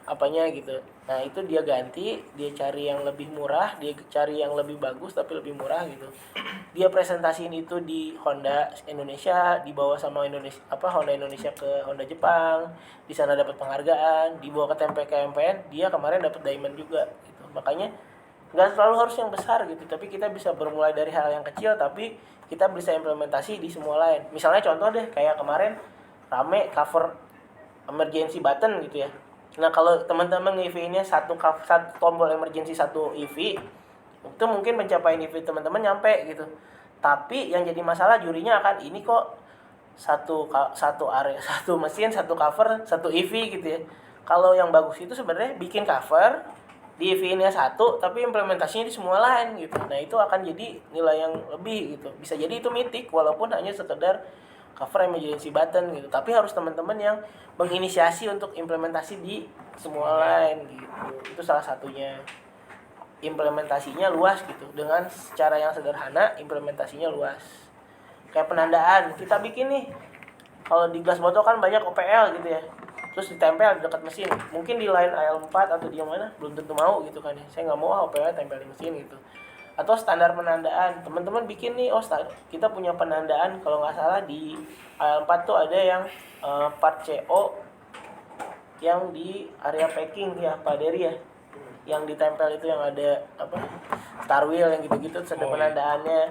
apanya gitu. Nah, itu dia ganti, dia cari yang lebih murah, dia cari yang lebih bagus tapi lebih murah gitu. Dia presentasiin itu di Honda Indonesia, dibawa sama Honda Indonesia ke Honda Jepang. Di sana dapat penghargaan, dibawa ke TMPKMPN, dia kemarin dapat diamond juga gitu. Makanya nggak selalu harus yang besar gitu, tapi kita bisa bermulai dari hal yang kecil tapi kita bisa implementasi di semua lain. Misalnya contoh deh, kayak kemarin rame cover emergency button gitu ya. Nah, kalau teman-teman EV-nya satu tombol emergency, satu EV, itu mungkin pencapaian EV teman-teman nyampe gitu. Tapi yang jadi masalah jurinya akan ini kok satu area, satu mesin, satu cover, satu EV gitu ya. Kalau yang bagus itu sebenarnya bikin cover di EV-nya satu, tapi implementasinya di semua lain gitu. Nah, itu akan jadi nilai yang lebih gitu. Bisa jadi itu mitik walaupun hanya sekedar cover emergency button gitu, tapi harus teman-teman yang menginisiasi untuk implementasi di semua lain gitu. Itu salah satunya. Implementasinya luas gitu, dengan cara yang sederhana implementasinya luas. Kayak penandaan, kita bikin nih, kalau di gelas botol kan banyak OPL gitu ya, terus ditempel di dekat mesin. Mungkin di line AL4 atau di yang mana belum tentu mau gitu kan ya. Saya nggak mau OPL tempel di mesin gitu. Atau standar penandaan, teman-teman bikin nih, kita punya penandaan kalau nggak salah di AL4 tuh ada yang part CO yang di area packing ya Pak Dery ya, yang ditempel itu yang ada star wheel yang gitu-gitu, terus ada penandaannya.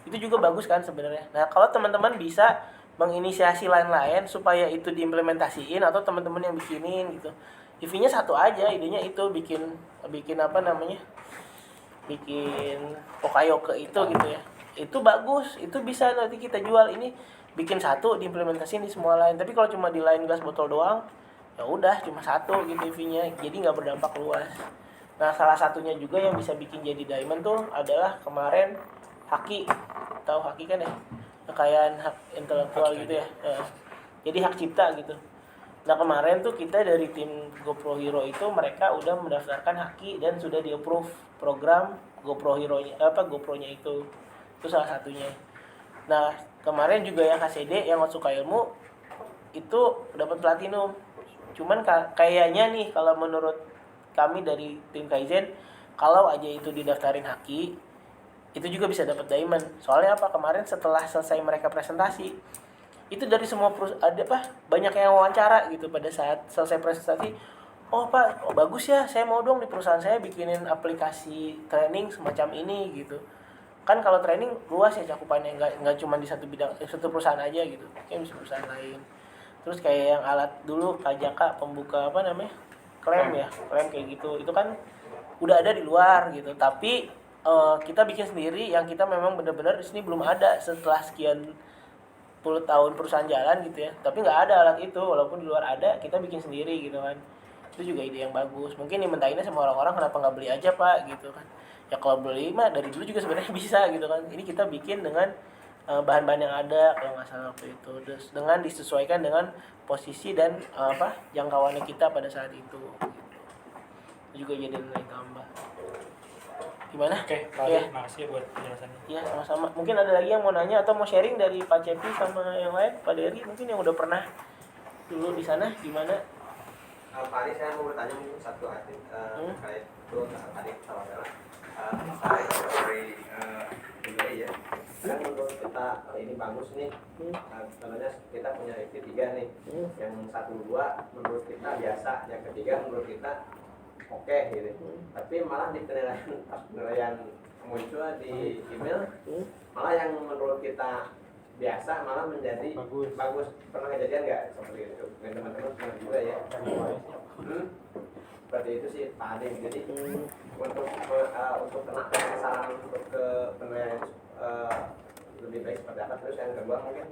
Itu juga bagus kan sebenarnya. Nah, kalau teman-teman bisa menginisiasi lain-lain supaya itu diimplementasiin, atau teman-teman yang bikinin gitu, EV-nya satu aja, idenya itu bikin bikin pokayoke itu gitu ya, itu bagus, itu bisa nanti kita jual. Ini bikin satu diimplementasiin di semua lain. Tapi kalau cuma di line gelas botol doang, ya udah cuma satu gitu EV-nya, jadi nggak berdampak luas. Nah, salah satunya juga yang bisa bikin jadi diamond tuh adalah kemarin Haki, tahu Haki kan ya, kekayaan hak intelektual gitu ya. Jadi hak cipta gitu. Nah kemarin tuh kita dari tim GoPro Hero itu mereka udah mendaftarkan haki dan sudah di-approve program GoPro Hero-nya GoPro-nya itu salah satunya. Nah kemarin juga yang HCD yang suka ilmu itu dapat platinum. Cuman kayaknya nih kalau menurut kami dari tim Kaizen, kalau aja itu didaftarin haki itu juga bisa dapat diamond. Soalnya apa, kemarin setelah selesai mereka presentasi itu dari semua banyak yang wawancara gitu pada saat selesai presentasi. Oh pak, bagus ya, saya mau dong di perusahaan saya bikinin aplikasi training semacam ini gitu. Kan kalau training luas ya cakupannya, nggak cuma di satu bidang, satu perusahaan aja gitu, kayak bisa perusahaan lain. Terus kayak yang alat dulu KJK pembuka klaim kayak gitu, itu kan udah ada di luar gitu. Tapi kita bikin sendiri yang kita memang benar-benar di sini belum ada setelah sekian puluh tahun perusahaan jalan gitu ya, tapi nggak ada alat itu, walaupun di luar ada, kita bikin sendiri gitu kan. Itu juga ide yang bagus. Mungkin dimentainnya sama orang-orang, kenapa nggak beli aja pak gitu kan. Ya kalau beli mah dari dulu juga sebenarnya bisa gitu kan. Ini kita bikin dengan bahan-bahan yang ada kalau nggak salah waktu itu, terus dengan disesuaikan dengan posisi dan jangkauannya kita pada saat itu gitu. Itu juga jadi nilai tambah. Gimana? Oke, Pak Adi, makasih ya buat penjelasannya. Iya, sama-sama. Mungkin ada lagi yang mau nanya atau mau sharing dari Pak Cepi sama yang lain, Pak Dery mungkin yang udah pernah dulu di sana gimana? Pak Adi, saya mau bertanya mungkin satu arti terkait itu tadi salah saya dari MBA ya. Kan menurut kita ini bagus nih. Sebenarnya kita punya IP3 nih. Yang 1-2 menurut kita biasa, yang ketiga menurut kita oke gitu. Tapi malah di penilaian muncul di email, malah yang menurut kita biasa malah menjadi bagus. Pernah kejadian nggak seperti itu? Teman-teman pernah juga ya. Seperti itu sih Pak Adi. Jadi untuk kena saran untuk ke penilaian lebih baik seperti apa. Terus yang kedua mungkin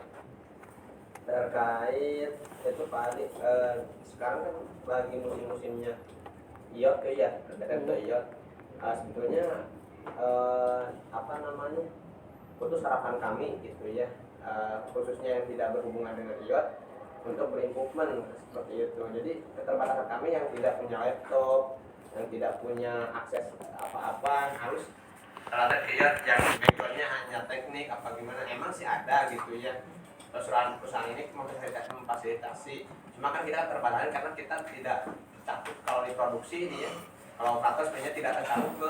terkait itu Pak Adi, sekarang kan lagi musim-musimnya IOT ya, terkait IOT. Sebetulnya putus harapan kami gitu ya, khususnya yang tidak berhubungan dengan IOT untuk berimprovement seperti itu. Jadi keterbatasan kami yang tidak punya laptop, yang tidak punya akses apa-apa, harus terhadap IOT yang backgroundnya hanya teknik apa gimana, emang sih ada gitu ya. Perusahaan ini memfasilitasi, cuma kan kita terbatas karena kita tidak tercakup kalau diproduksi dia. Kalau operator sebenarnya tidak tercakup ke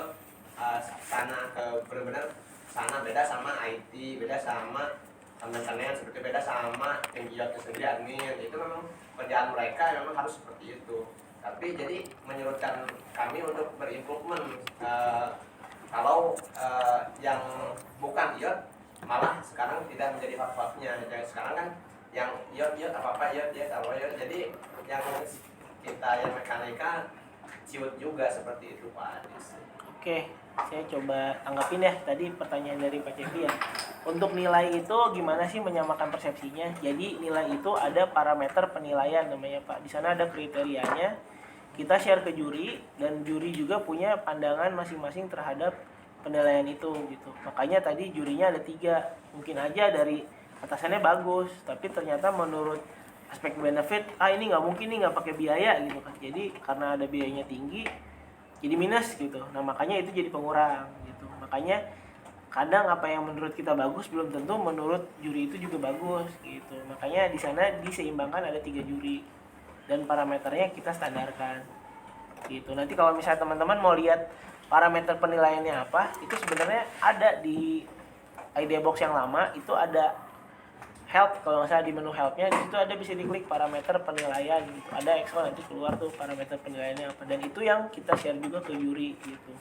sana, ke benar-benar sana, beda sama IT, beda sama maintenance, seperti beda sama tim IOT sendiri admin. Itu memang kerjaan mereka memang harus seperti itu. Tapi jadi menyurutkan kami untuk berimprovement. Kalau yang bukan IOT malah sekarang tidak menjadi hot-hotnya. Sekarang kan yang IOT apa-apa IOT. Jadi yang kita yang mekanika ciut juga seperti itu Pak Adis. Oke, saya coba tanggapin ya tadi pertanyaan dari Pak Cepi ya. Untuk nilai itu gimana sih menyamakan persepsinya? Jadi nilai itu ada parameter penilaian namanya Pak. Di sana ada kriterianya. Kita share ke juri dan juri juga punya pandangan masing-masing terhadap penilaian itu gitu. Makanya tadi jurinya ada 3. Mungkin aja dari atasannya bagus, tapi ternyata menurut aspek benefit, ini nggak mungkin nih nggak pakai biaya gitu kan. Jadi karena ada biayanya tinggi, jadi minus gitu. Nah makanya itu jadi pengurang gitu. Makanya kadang apa yang menurut kita bagus belum tentu menurut juri itu juga bagus gitu. Makanya di sana diseimbangkan ada 3 juri dan parameternya kita standarkan gitu. Nanti kalau misalnya teman-teman mau lihat parameter penilaiannya apa, itu sebenarnya ada di idea box yang lama, itu ada help, kalau nggak salah di menu helpnya di situ ada, bisa diklik parameter penilaian gitu. Ada Excel nanti keluar tuh parameter penilaiannya apa, dan itu yang kita share juga ke juri gitu.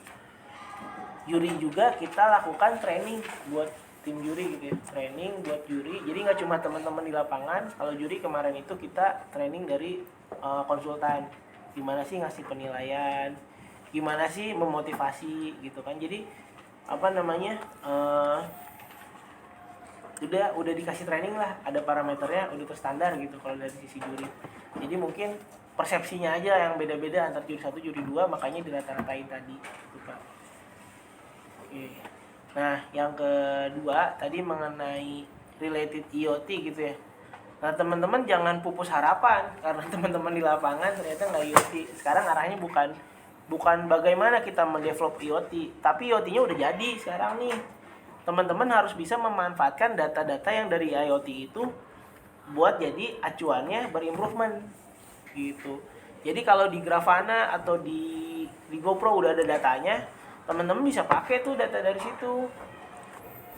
Juri juga kita lakukan training buat tim juri gitu ya, training buat juri. Jadi nggak cuma teman-teman di lapangan. Kalau juri kemarin itu kita training dari konsultan, gimana sih ngasih penilaian, gimana sih memotivasi gitu kan. Jadi udah dikasih training lah, ada parameternya udah terstandar gitu kalau dari sisi juri. Jadi mungkin persepsinya aja yang beda-beda antar juri 1 juri 2, makanya dirata-ratain tadi gitu Pak. Oke. Nah yang kedua tadi mengenai related IoT gitu ya. Nah teman-teman jangan pupus harapan karena teman-teman di lapangan ternyata nggak IoT. Sekarang arahnya bukan bagaimana kita mendevelop IoT, tapi IoT-nya udah jadi sekarang nih. Teman-teman harus bisa memanfaatkan data-data yang dari IoT itu buat jadi acuannya berimprovement gitu. Jadi kalau di Grafana atau di GoPro udah ada datanya, teman-teman bisa pakai tuh data dari situ.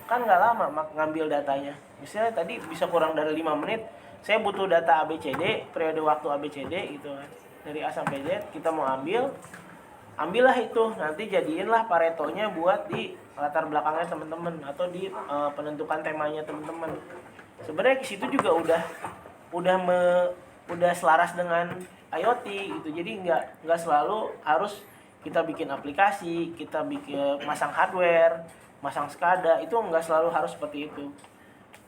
Kan nggak lama ngambil datanya. Misalnya tadi bisa kurang dari 5 menit, saya butuh data ABCD, periode waktu ABCD gitu kan. Dari A sampai Z kita mau ambillah itu, nanti jadiinlah paretonya buat di latar belakangnya teman-teman atau di penentukan temanya teman-teman. Sebenarnya di situ juga udah selaras dengan IoT gitu. Jadi nggak selalu harus kita bikin aplikasi, kita bikin masang hardware, masang SCADA, itu nggak selalu harus seperti itu.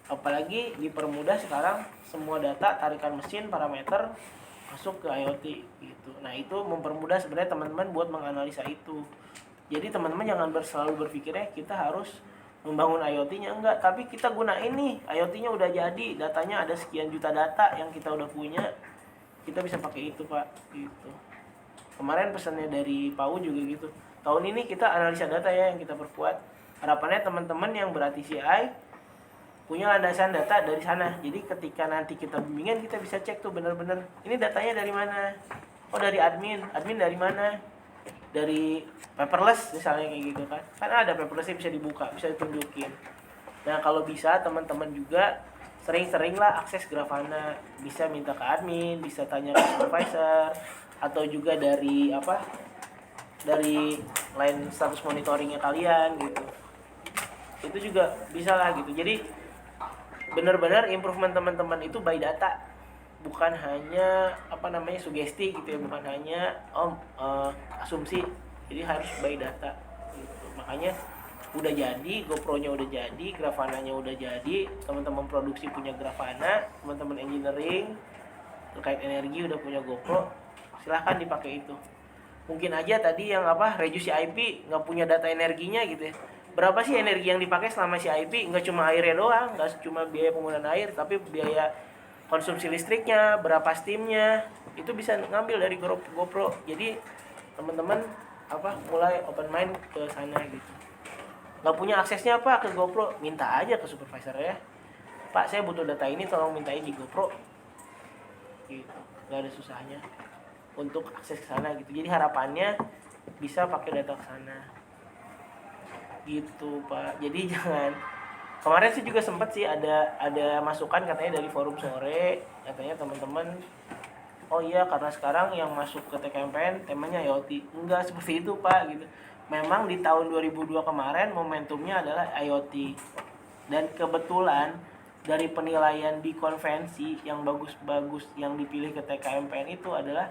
Apalagi dipermudah sekarang semua data tarikan mesin parameter masuk ke IoT gitu. Nah itu mempermudah sebenarnya teman-teman buat menganalisa itu. Jadi teman-teman jangan selalu berpikirnya kita harus membangun IoT-nya, enggak, tapi kita gunain nih IoT-nya udah jadi, datanya ada sekian juta data yang kita udah punya, kita bisa pakai itu Pak gitu. Kemarin pesannya dari Pau juga gitu, tahun ini kita analisa data ya yang kita perkuat. Harapannya teman-teman yang ber-ATCI punya landasan data dari sana. Jadi ketika nanti kita bimbingan kita bisa cek tuh benar-benar ini datanya dari mana. Oh dari admin dari mana? Dari paperless misalnya kayak gitu kan. Kan ada paperlessnya bisa dibuka, bisa ditunjukin. Nah kalau bisa teman-teman juga sering-seringlah akses Grafana, bisa minta ke admin, bisa tanya ke supervisor, atau juga dari line status monitoringnya kalian gitu. Itu juga bisa lah gitu. Jadi benar-benar improvement teman-teman itu by data, bukan hanya sugesti gitu ya, bukan hanya asumsi. Jadi harus by data gitu. Makanya udah jadi, GoPro-nya udah jadi, Grafana-nya udah jadi, teman-teman produksi punya Grafana, teman-teman engineering terkait energi udah punya GoPro, silahkan dipakai itu. Mungkin aja tadi yang reduce IP nggak punya data energinya gitu ya. Berapa sih energi yang dipakai selama si IP? Nggak cuma airnya doang, nggak cuma biaya penggunaan air, tapi biaya konsumsi listriknya, berapa steamnya, itu bisa ngambil dari GoPro. Jadi teman-teman mulai open mind ke sana gitu. Nggak punya aksesnya ke GoPro, minta aja ke supervisor ya. Pak, saya butuh data ini, tolong mintain di GoPro. Gitu, nggak ada susahnya untuk akses ke sana gitu. Jadi harapannya bisa pakai data ke sana. Gitu Pak. Jadi jangan, kemarin sih juga sempat sih ada masukan katanya dari forum sore, katanya teman-teman, oh iya karena sekarang yang masuk ke TKMPN temanya IoT. Enggak seperti itu Pak gitu. Memang di tahun 2002 kemarin momentumnya adalah IoT. Dan kebetulan dari penilaian di konvensi yang bagus-bagus yang dipilih ke TKMPN itu adalah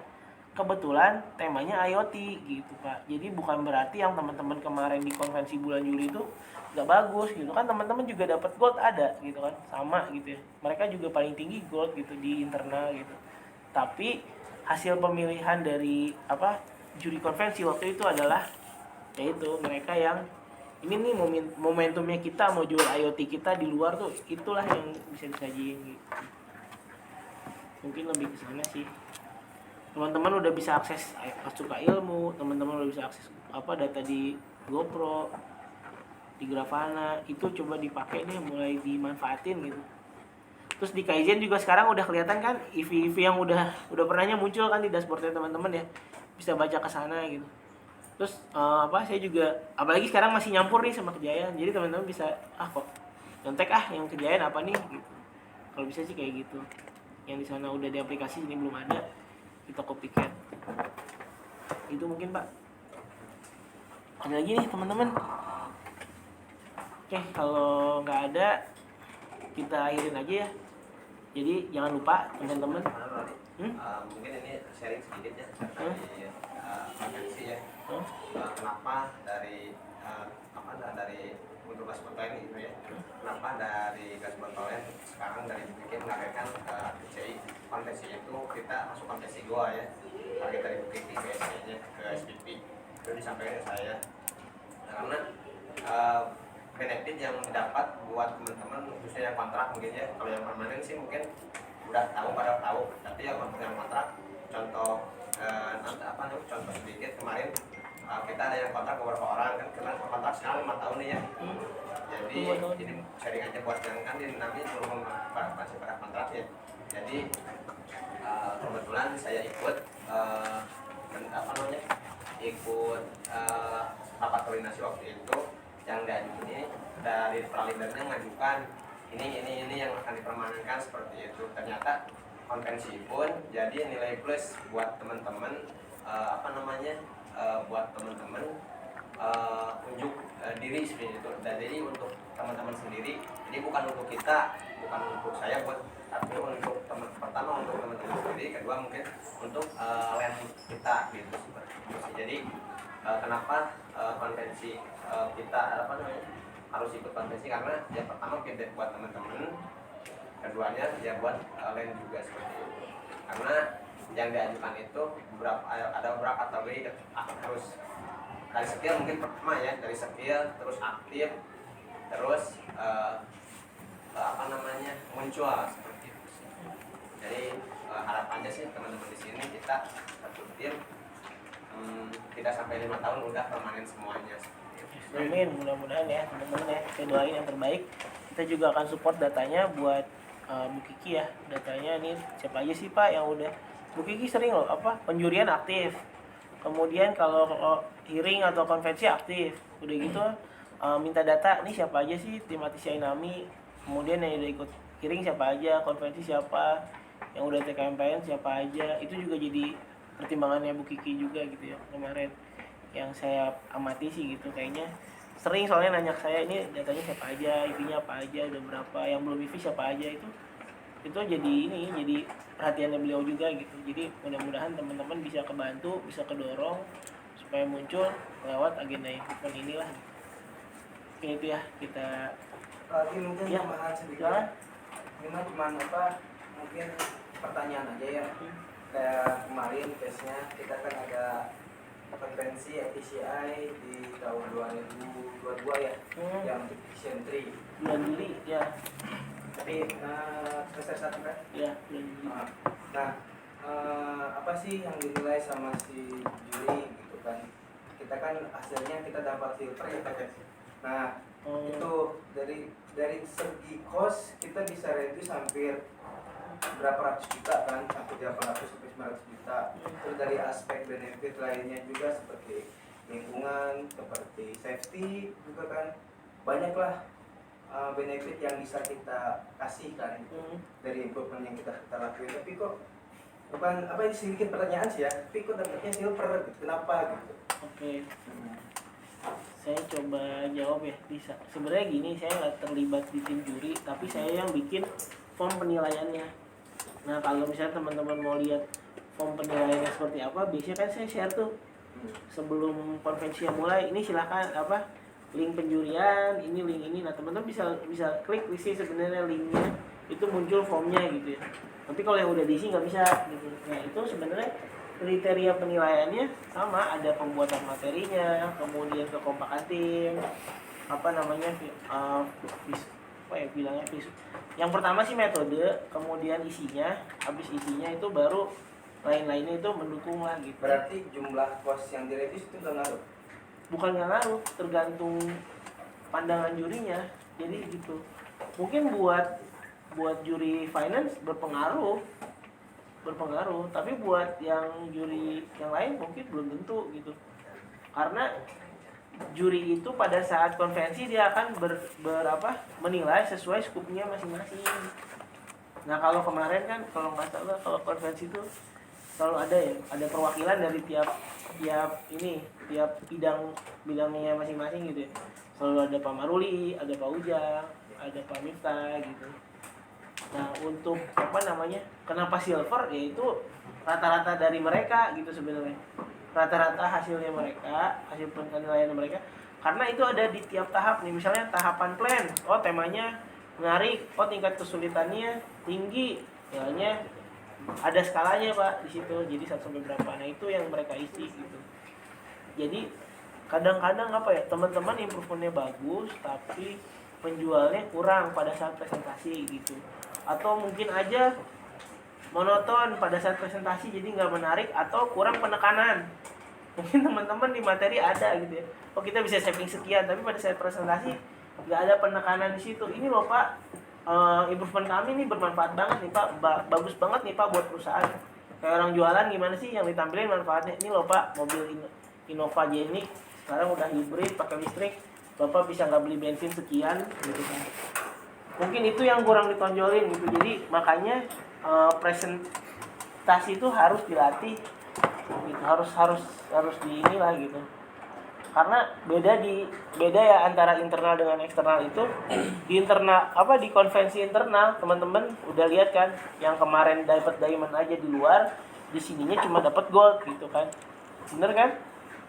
kebetulan temanya IoT gitu Pak. Jadi bukan berarti yang teman-teman kemarin di konvensi bulan Juli itu nggak bagus gitu kan, teman-teman juga dapat gold ada gitu kan, sama gitu ya. Mereka juga paling tinggi gold gitu di internal gitu. Tapi hasil pemilihan dari juri konvensi waktu itu adalah yaitu mereka yang ini nih momentumnya kita mau jual IoT kita di luar tuh, itulah yang bisa disajiin gitu. Mungkin lebih ke sana sih. Teman-teman udah bisa akses Suka Ilmu, teman-teman udah bisa akses data di GoPro, di Grafana, itu coba dipakai deh, mulai dimanfaatin gitu. Terus di Kaizen juga sekarang udah kelihatan kan EV yang udah pernahnya muncul kan di dashboardnya teman-teman ya, bisa baca ke sana gitu. Terus saya juga apalagi sekarang masih nyampur nih sama Kejayaan, jadi teman-teman bisa kok nyontek yang Kejayaan apa nih gitu. Kalau bisa sih kayak gitu. Yang di sana udah di aplikasi, ini belum ada, kita copycat. Itu mungkin Pak. Ada lagi nih teman-teman. Oke, kalau nggak ada kita akhirin aja ya. Jadi jangan lupa teman-teman. Mungkin ini sharing sedikit ya dari agensi ya. Kenapa dari untuk gas botol gitu ya? Kenapa dari gas botol sekarang dari bikin mengadakan PCI konvensi itu kita masuk konvensi GOA ya. Target dari Bukit ke SPP-nya ke SPP itu disampaikan ke saya. Karena benefit yang didapat buat teman-teman khususnya yang kontrak mungkin ya, kalau yang permanen sih mungkin udah tahu pada tahu, tapi yang untuk yang kontrak contoh contoh sedikit kemarin kita ada yang kontrak beberapa orang kan, karena kontrak sekarang 5 tahun nih ya. Jadi ini sharing aja buat yang kan ini namanya belum masih pada kontraknya. Jadi kebetulan saya ikut ikut rapat koordinasi waktu itu, yang dari ini dari pralibernya mengajukan ini yang akan dipermanenkan seperti itu. Ternyata konvensi pun jadi nilai plus buat teman-teman buat teman-teman unjuk diri seperti itu. Dan jadi untuk teman-teman sendiri, jadi bukan untuk kita, bukan untuk saya buat, tapi untuk pertama untuk teman-teman sendiri, kedua mungkin untuk land kita gitu seperti itu. Jadi kenapa konvensi kita harus ikut konvensi, karena yang pertama kita buat teman-teman, keduanya ya buat land juga seperti itu. Karena yang diajukan itu ada beberapa kategori, harus dari skill mungkin pertama ya, dari skill terus aktif terus muncul seperti itu. Jadi harapannya sih teman-teman di sini kita satu tim tidak sampai 5 tahun udah permanen semuanya. Amin, mudah-mudahan ya teman-teman ya, kita doain yang terbaik. Kita juga akan support datanya buat Bu Kiki ya. Datanya nih siapa aja sih Pak yang udah, Bu Kiki sering loh penjurian aktif. Kemudian kalau hearing atau konvensi aktif. Udah gitu minta data nih siapa aja sih tim ATC Ainami. Kemudian yang udah ikut hearing siapa aja, konvensi siapa, yang udah TKMPN siapa aja. Itu juga jadi pertimbangannya Bu Kiki juga gitu ya kemarin. Yang saya amati sih gitu, kayaknya sering soalnya nanya ke saya, ini datanya siapa aja, IP-nya apa aja, udah berapa, yang belum IP siapa aja. Itu jadi perhatiannya beliau juga gitu. Jadi mudah-mudahan teman-teman bisa kebantu, bisa kedorong supaya muncul lewat agenda event inilah. Oke, itu ya kita lagi mungkin ya, tambahan sedikit. silakan. Ini cuma mungkin pertanyaan aja ya. Kayak kemarin case-nya kita kan ada konvensi ATCI di tahun 2022 ya, yang Division 3 bulan Juli ya. Tapi semester 1 kan? Ya, bulan Juli. Nah, apa sih yang dinilai sama si juri gitu kan? Kita kan hasilnya kita dapat silver ya kan? Nah, itu dari segi cost kita bisa reduce hampir berapa ratus juta kan, sampai 800 sampai 900 juta. Terus dari aspek benefit lainnya juga seperti lingkungan, seperti safety juga kan, banyaklah benefit yang bisa kita kasihkan dari improvement yang kita lakuin. Tapi kok bukan ini sedikit pertanyaan sih ya, tapi kok dapetnya silver gitu, kenapa gitu? Oke. Saya coba jawab ya, bisa. Sebenarnya gini, saya nggak terlibat di tim juri, tapi saya yang bikin form penilaiannya. Nah, kalau misalnya teman-teman mau lihat form penilaiannya seperti apa, biasanya kan saya share tuh sebelum konvensi yang mulai. Ini silahkan link penjurian, ini link ini. Nah, teman-teman bisa klik di sini sebenarnya linknya, itu muncul formnya gitu ya. Tapi kalau yang udah diisi nggak bisa gitu. Nah, itu sebenarnya kriteria penilaiannya sama, ada pembuatan materinya, kemudian kekompakan tim, yang pertama sih metode, kemudian isinya, habis isinya itu baru lain-lainnya itu mendukung lah gitu. Berarti jumlah cost yang direvisi itu nggak ngaruh? Bukan nggak ngaruh, tergantung pandangan jurinya. Jadi gitu. Mungkin buat juri finance berpengaruh, tapi buat yang juri yang lain mungkin belum tentu gitu. Karena juri itu pada saat konvensi dia akan menilai sesuai skupnya masing-masing. Nah, kalau kemarin kan kalau nggak salah, kalau konvensi itu selalu ada perwakilan dari tiap bidangnya masing-masing gitu ya. Selalu ada Pak Maruli, ada Pak Ujang, ada Pak Miftah gitu. Nah, untuk kenapa silver, yaitu rata-rata dari mereka gitu sebenarnya. Rata-rata hasilnya mereka, hasil penilaian mereka, karena itu ada di tiap tahap nih. Misalnya tahapan plan, temanya menarik, tingkat kesulitannya tinggi, misalnya ada skalanya Pak di situ, jadi 1 sampai berapa. Nah, itu yang mereka isi gitu. Jadi kadang-kadang teman-teman improvementnya bagus, tapi penjualnya kurang pada saat presentasi gitu. Atau mungkin aja monoton pada saat presentasi, jadi nggak menarik atau kurang penekanan. Mungkin teman-teman di materi ada gitu ya, oh kita bisa saving sekian, tapi pada saat presentasi nggak ada penekanan di situ. Ini loh Pak, improvement kami ini bermanfaat banget nih Pak, bagus banget nih Pak buat perusahaan. Kayak orang jualan gimana sih yang ditampilin manfaatnya? Ini loh Pak, mobil Innova Genik sekarang udah hibrid pakai listrik, Bapak bisa nggak beli bensin sekian gitu kan. Mungkin itu yang kurang ditonjolin gitu. Jadi makanya presentasi itu harus dilatih gitu, harus di inilah gitu. Karena beda ya antara internal dengan eksternal itu. Di internal di konvensi internal teman-teman udah lihat kan, yang kemarin dapat diamond aja di luar, di sininya cuma dapat gold gitu kan. Bener kan?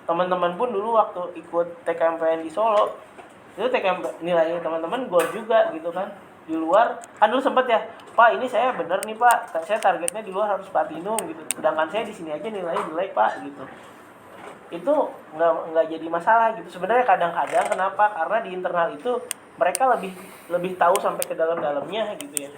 Teman-teman pun dulu waktu ikut TKMPN di Solo itu nilainya teman-teman gold juga gitu kan. Di luar kan dulu sempet ya, Pak ini saya bener nih Pak, saya targetnya di luar harus platinum gitu, sedangkan saya di sini aja nilainya jelek Pak gitu. Itu nggak jadi masalah gitu sebenarnya. Kadang-kadang kenapa, karena di internal itu mereka lebih tahu sampai ke dalam-dalamnya gitu ya,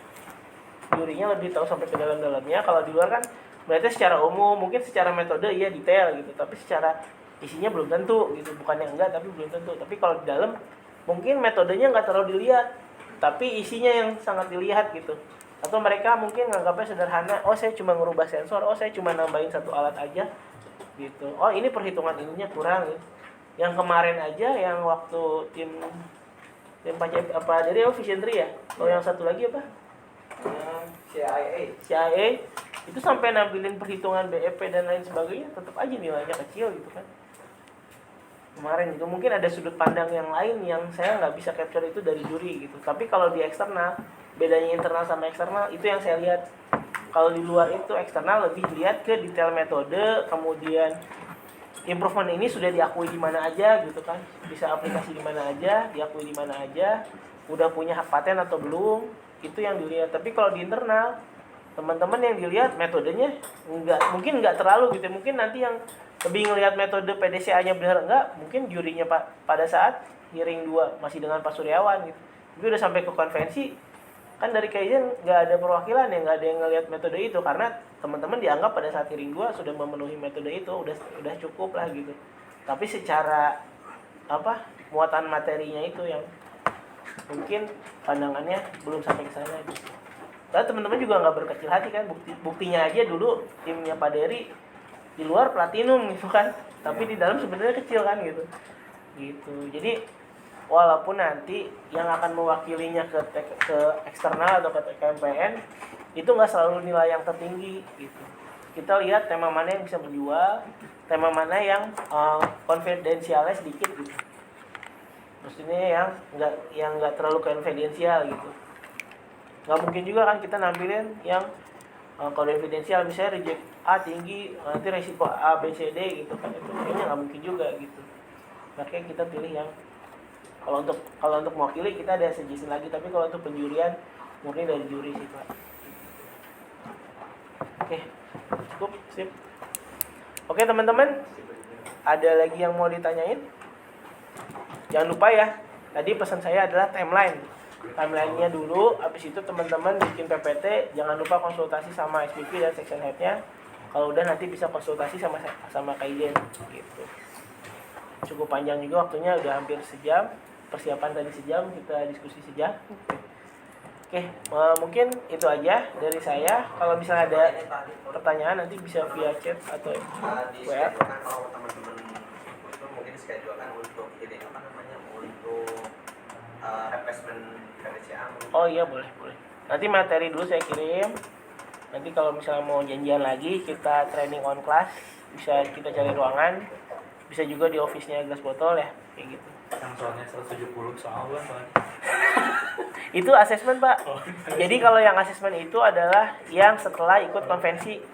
jurinya lebih tahu sampai ke dalam-dalamnya. Kalau di luar kan berarti secara umum, mungkin secara metode iya detail gitu, tapi secara isinya belum tentu gitu. Bukannya enggak, tapi belum tentu. Tapi kalau di dalam mungkin metodenya nggak terlalu dilihat, tapi isinya yang sangat dilihat gitu. Atau mereka mungkin nganggapnya sederhana, oh saya cuma ngerubah sensor, oh saya cuma nambahin satu alat aja gitu. Oh ini perhitungan ininya kurang gitu. Yang kemarin aja yang waktu tim dari Vision 3 ya. Oh yang satu lagi apa? CIA itu sampai nampilin perhitungan BEP dan lain sebagainya, tetap aja nilainya kecil gitu kan. Kemarin itu mungkin ada sudut pandang yang lain yang saya nggak bisa capture itu dari juri gitu. Tapi kalau di eksternal, bedanya internal sama eksternal itu yang saya lihat. Kalau di luar itu eksternal lebih lihat ke detail metode, kemudian improvement ini sudah diakui di mana aja gitu kan, bisa aplikasi di mana aja, diakui di mana aja, udah punya hak paten atau belum, itu yang dilihat. Tapi kalau di internal, teman-teman yang dilihat metodenya mungkin nggak terlalu gitu. Mungkin nanti yang lebih ngelihat metode PDCA-nya benar enggak, mungkin jurinya pada saat hearing 2 masih dengan Pak Suryawan gitu. Tapi udah sampai ke konvensi, kan dari Kaizen nggak ada perwakilan ya, nggak ada yang ngelihat metode itu, karena teman-teman dianggap pada saat hearing 2 sudah memenuhi metode itu, udah cukup lah gitu. Tapi secara muatan materinya itu yang mungkin pandangannya belum sampai ke sana gitu. Dan teman-teman juga nggak berkecil hati kan, buktinya aja dulu timnya Pak Dery di luar platinum gitu kan, tapi di dalam sebenarnya kecil kan gitu. Jadi walaupun nanti yang akan mewakilinya ke eksternal atau ke TKMPN itu nggak selalu nilai yang tertinggi gitu. Kita lihat tema mana yang bisa menjual, tema mana yang konfidensialnya sedikit gitu. Maksudnya yang nggak terlalu konfidensial gitu. Nggak mungkin juga kan kita nampilin yang konfidensial, misalnya reject A tinggi, nanti resiko A, B, C, D gitu kan, itu kayaknya nggak mungkin juga gitu. Makanya kita pilih yang kalau untuk mewakili kita ada suggestion lagi, tapi kalau untuk penjurian murni dari juri sih Pak. Oke, cukup, sip. Oke teman-teman, ada lagi yang mau ditanyain? Jangan lupa ya, tadi pesan saya adalah timeline-nya dulu. Habis itu teman-teman bikin PPT, jangan lupa konsultasi sama SPP dan section head-nya. Kalau udah nanti bisa konsultasi sama Kaizen gitu. Cukup panjang juga waktunya, udah hampir sejam. Persiapan tadi sejam, kita diskusi sejam. Oke, mungkin itu aja dari saya. Kalau misalnya ada pertanyaan nanti bisa via chat atau WA. Kalau teman-teman itu mungkin schedulekan untuk untuk replacement PDCA. Oh iya, boleh. Nanti materi dulu saya kirim. Nanti kalau misalnya mau janjian lagi, kita training on class, bisa kita cari ruangan, bisa juga di office-nya Gelas Botol ya, kayak gitu. Yang soalnya 170 soalnya. Itu asesmen Pak. Jadi kalau yang asesmen itu adalah yang setelah ikut konvensi.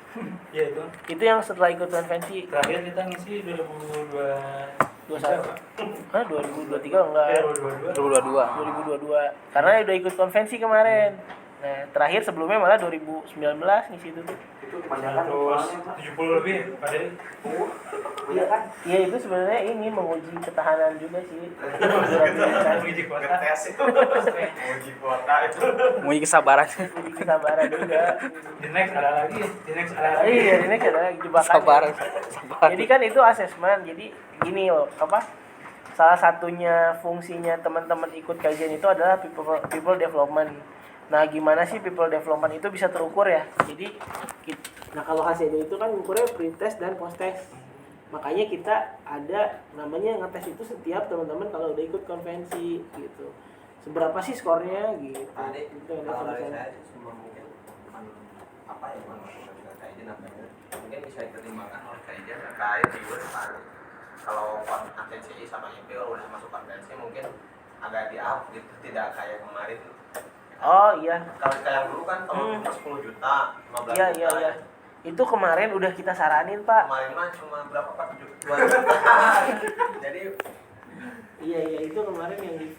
Iya itu. Itu yang setelah ikut konvensi. Terakhir kita ngisi 2021. Hah, 2023 enggak? 2022. 2022. Karena udah ikut konvensi kemarin. Nah, terakhir sebelumnya malah 2019 ngisi itu tuh. Itu kepanjangan soalnya, Pak. 170 lebih Pak Dedi. Iya kan? Iya, itu sebenarnya ini menguji ketahanan juga sih. Menguji kuota. Uji kuota itu. Menguji kesabaran. Menguji kesabaran juga. Di next ada lagi. Di next ada lagi. Iya, ini kan ada jebakan. Sabar. Jadi kan itu asesmen. Jadi gini loh, salah satunya fungsinya teman-teman ikut kajian itu adalah people development. Nah, gimana sih people development itu bisa terukur ya? Jadi, nah kalau hasilnya itu kan ukurnya pre-test dan post-test. Makanya kita ada namanya ngetes itu setiap teman-teman kalau udah ikut konvensi gitu. Seberapa sih skornya gitu. Adik, Itu yang kalau dari ada saya sih semua mungkin apa ya dengan kajian apa ya, mungkin bisa dipertimbangkan oleh kajian terkait reward kalau ATCI sama IP kalau udah masuk konvensi mungkin agak di up gitu, tidak kayak kemarin. Oh iya. Kalau kayak dulu kan kalau 10 juta, 15 Iya, juta. iya. Itu kemarin udah kita saranin, Pak. Kemarin mah cuma berapa Pak? 2 juta. Jadi Iya, itu kemarin yang IV.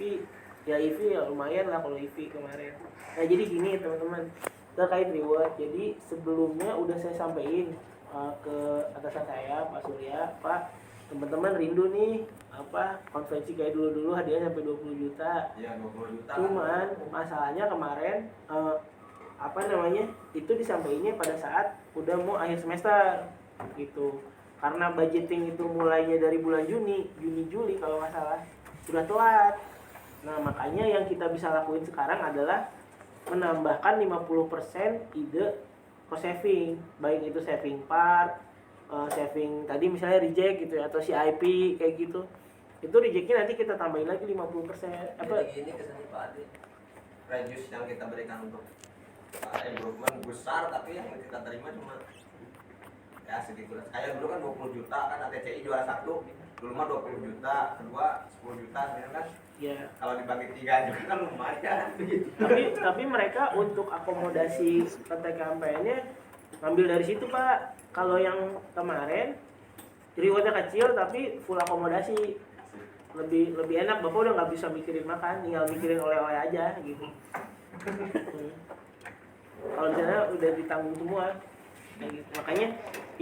Ya IV ya lumayan lah kalau IV kemarin. Nah, jadi gini teman-teman, terkait reward. Jadi sebelumnya udah saya sampaikan ke atasan saya, Pak Surya, Pak, teman-teman rindu nih konvensi kayak dulu-dulu hadiahnya sampai 20 juta. ya 20 juta. Cuman masalahnya kemarin itu disampaikannya pada saat udah mau akhir semester gitu. Karena budgeting itu mulainya dari bulan Juni Juli kalau nggak salah, udah telat. Nah, makanya yang kita bisa lakuin sekarang adalah menambahkan 50% ide cost saving, baik itu saving part, saving tadi misalnya reject gitu ya, atau CIP kayak gitu. Itu rejectnya nanti kita tambahin lagi 50%. Jadi gini kesannya Pak Adi, reduce yang kita berikan untuk improvement besar, tapi yang kita terima cuma ya segitu lah. Kayak dulu kan 20 juta kan ATCI juara 1, dulu mah 20 juta, kedua 10 juta sebenarnya kan. Ya. Kalau dibagi 3 juga kan lumayan gitu. Tapi mereka untuk akomodasi PTKMPN-nya ngambil dari situ, Pak. Kalau yang kemarin rewardnya kecil tapi full akomodasi, lebih enak. Bapak udah nggak bisa mikirin makan, tinggal mikirin oleh-oleh aja gitu. Kalau di sana udah ditanggung semua kayak gitu. Makanya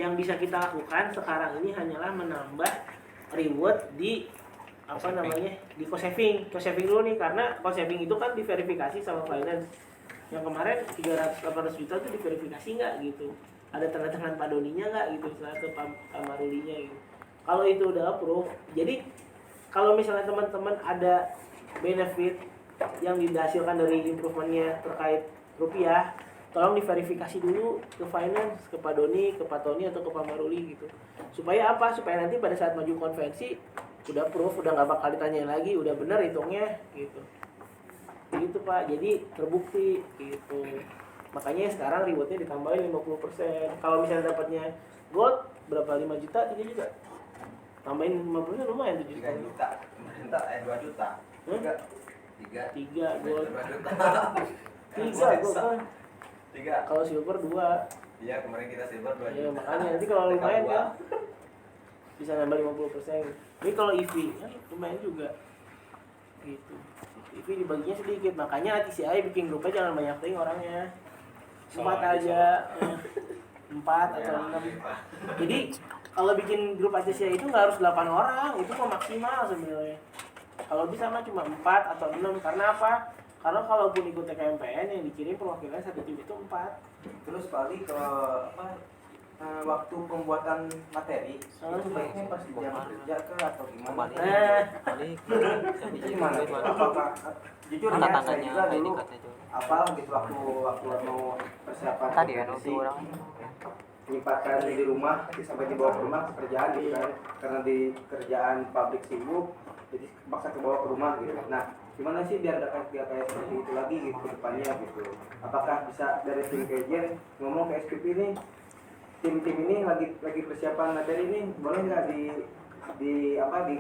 yang bisa kita lakukan sekarang ini hanyalah menambah reward di di cost saving dulu nih, karena cost saving itu kan diverifikasi sama finance. Yang kemarin 300-800 juta itu diverifikasi nggak gitu, ada tanda tangan Pak Doninya nggak gitu, misalnya ke Pak Marulinya gitu. Kalau itu udah approve, jadi kalau misalnya teman-teman ada benefit yang dihasilkan dari improvementnya terkait rupiah, tolong diverifikasi dulu ke finance, ke Pak Doni, ke Pak Tony, atau ke Pak Maruli gitu. Supaya apa? Supaya nanti pada saat maju konvensi udah proof, udah nggak bakal ditanyain lagi, udah bener hitungnya gitu. Gitu Pak, jadi terbukti gitu. Makanya sekarang rewardnya ditambahin 50%. Kalau misalnya dapatnya gold berapa, 5 juta, 3 juta, tambahin 50% lumayan, 7 juta. 3 juta, 2 juta. 3 gold. 2 juta. 3 gold kan. 3. Kalau silver 2. Iya, kemarin kita silver 2 Ya juta. makanya nanti kalau lumayan kan bisa nambah 50%. Ini kalau EV ya lumayan juga. Gitu. EV dibaginya sedikit, makanya TCI bikin grupnya jangan banyak ting orangnya. 4 aja. 4 atau 6. Jadi kalau bikin grup ATCI itu nggak harus 8 orang, itu mah maksimal sebenarnya. Kalau bisa mah cuma 4 atau 6. Karena apa? Karena kalaupun ikut TKMPN yang dikirim perwakilan satu tim itu 4. Terus paling kalau waktu pembuatan materi itu baiknya pas di jam kerja atau gimana? Itu gimana? Apakah jujur ya saya juga dulu apal gitu waktu mau persiapan Tadi kan kompetisi, untuk orang menyempatkan di rumah sampai dibawa ke rumah kerjaan gitu kan, karena di kerjaan pabrik sibuk jadi paksa kebawa ke rumah gitu. Nah, gimana sih biar gak kayak seperti itu lagi gitu ke depannya gitu? Apakah bisa dari tim kajian ngomong ke SPP nih, tim-tim ini lagi persiapan materi ini, boleh nggak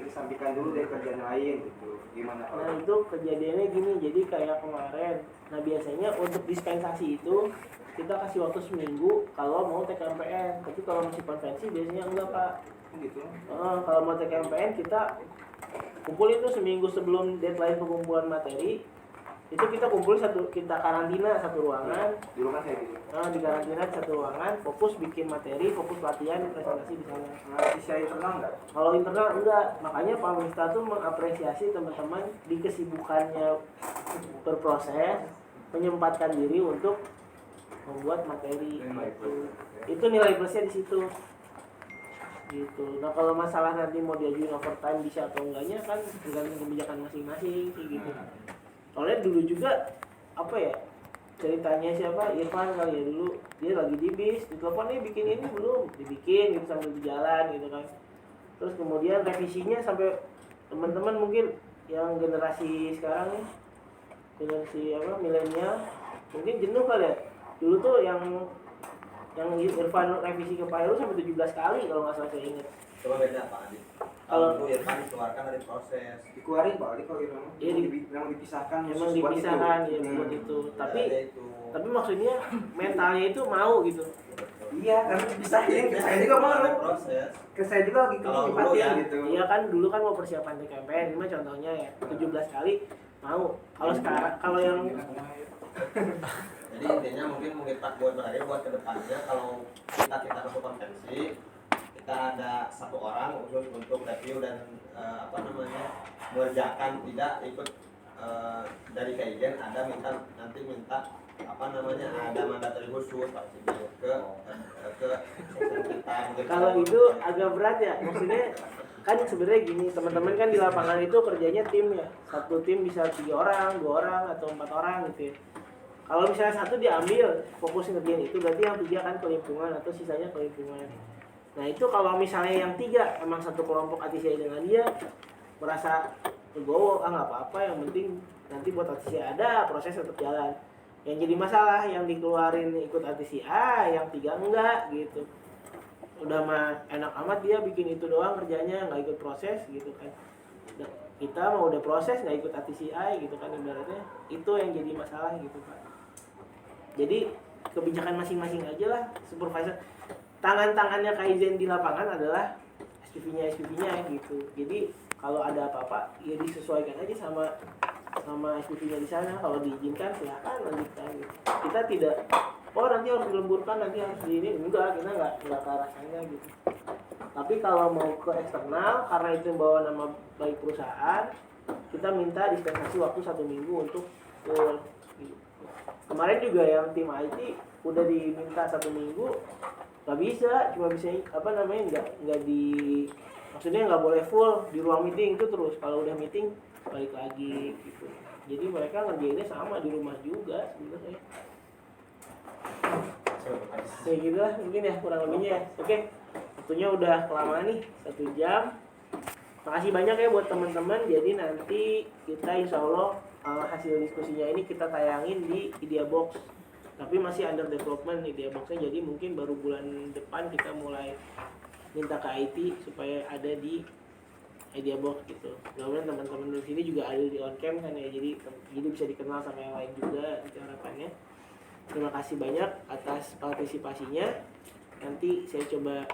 disampaikan dulu dari kerjaan lain gitu? Gimana? Nah itu kejadiannya gini, jadi kayak kemarin. Nah biasanya untuk dispensasi itu kita kasih waktu seminggu kalau mau TKMPN, tapi kalau masih konvensi biasanya enggak Pak. Gitu. Kalau mau TKMPN kita kumpulin tuh seminggu sebelum deadline pengumpulan materi, Itu kita kumpul kita karantina satu ruangan. Dulu kan saya gitu. Di karantina satu ruangan, fokus bikin materi, fokus latihan, presentasi di sana. Bisa internal nggak? Kalau internal enggak, makanya Pak Mista tuh mengapresiasi teman-teman di kesibukannya berproses, menyempatkan diri untuk membuat materi. Itu nilai plusnya di situ. Gitu. Nah kalau masalah nanti mau diajuin overtime bisa atau enggaknya kan tergantung kebijakan masing-masing kayak gitu. Soalnya dulu juga apa ya ceritanya siapa Irfan kali ya, dulu dia lagi di bis ditelepon nih bikin ini belum dibikin gitu sambil berjalan gitu kan. Terus kemudian revisinya sampai teman-teman mungkin yang generasi sekarang nih, generasi apa milenial mungkin jenuh kali ya. Dulu tuh yang Irfan revisi ke Pak Heru sampai 17 kali kalau nggak salah saya ingat. Coba beda Pak Adi. Kalau itu Irfan dikeluarkan dari proses. Dikeluarin Pak Adi kalau Irfan. Iya, memang dipisahkan. Emang dipisahkan ya buat itu. Tapi maksudnya mentalnya itu mau gitu. Iya kan dipisahin. Saya juga mau proses. Saya juga lagi Kalau dulu kepikiran ya, gitu. Iya kan dulu kan mau persiapan TKPN, ini mah contohnya ya 17 kali mau. Kalau sekarang kalau yang Jadi intinya mungkin buat Pak Adi buat kedepannya kalau kita masuk konvensi kita ada satu orang khusus untuk review dan mengerjakan, tidak ikut dari Kaizen ada minta ada mandatari khusus pasti ke section kita. kalau itu agak berat ya, maksudnya kan sebenarnya gini, teman-teman kan di lapangan itu kerjanya tim ya, satu tim bisa 3 orang, 2 orang atau 4 orang gitu ya. Kalau misalnya satu diambil fokus ngerjain itu, berarti yang 3 kan ke lingkungan atau sisanya ke lingkungan. Nah itu kalau misalnya yang 3 emang satu kelompok ATCI dengan dia merasa legowo, nggak apa-apa, yang penting nanti buat ATCI ada, proses tetap jalan. Yang jadi masalah yang dikeluarin ikut ATCI, yang 3 enggak gitu. Udah mah enak amat dia bikin itu doang kerjanya, nggak ikut proses gitu kan. Kita mau udah proses nggak ikut ATCI gitu kan, ibaratnya itu yang jadi masalah gitu Pak. Jadi kebijakan masing-masing aja lah supervisor. Tangan-tangannya Kaizen di lapangan adalah SPV-nya gitu. Jadi kalau ada apa-apa ya disesuaikan aja sama SPV-nya di sana. Kalau diizinkan silakan lanjutkan gitu. Kita tidak nanti harus dilemburkan, nanti harus di ini, enggak, kita nggak ke arah sana gitu. Tapi kalau mau ke eksternal karena itu bawa nama baik perusahaan, kita minta dispensasi waktu 1 minggu untuk full gitu. Kemarin juga yang tim IT udah diminta 1 minggu, nggak bisa, cuma bisa maksudnya nggak boleh full di ruang meeting itu terus. Kalau udah meeting balik lagi gitu. Jadi mereka ngerjainnya sama di rumah juga sebenarnya. Kayak gitu lah mungkin ya kurang lebihnya ya. Oke, waktunya udah kelamaan nih 1 jam. Makasih banyak ya buat teman-teman. Jadi nanti kita insya Allah hasil diskusinya ini kita tayangin di Idea Box. Tapi masih under development Idea Boxnya. Jadi mungkin baru bulan depan kita mulai minta ke IT supaya ada di Idea Box gitu. Mudah-mudahan teman-teman di sini juga ada di on cam kan ya. Jadi bisa dikenal sama yang lain juga itu harapannya. Terima kasih banyak atas partisipasinya. Nanti saya coba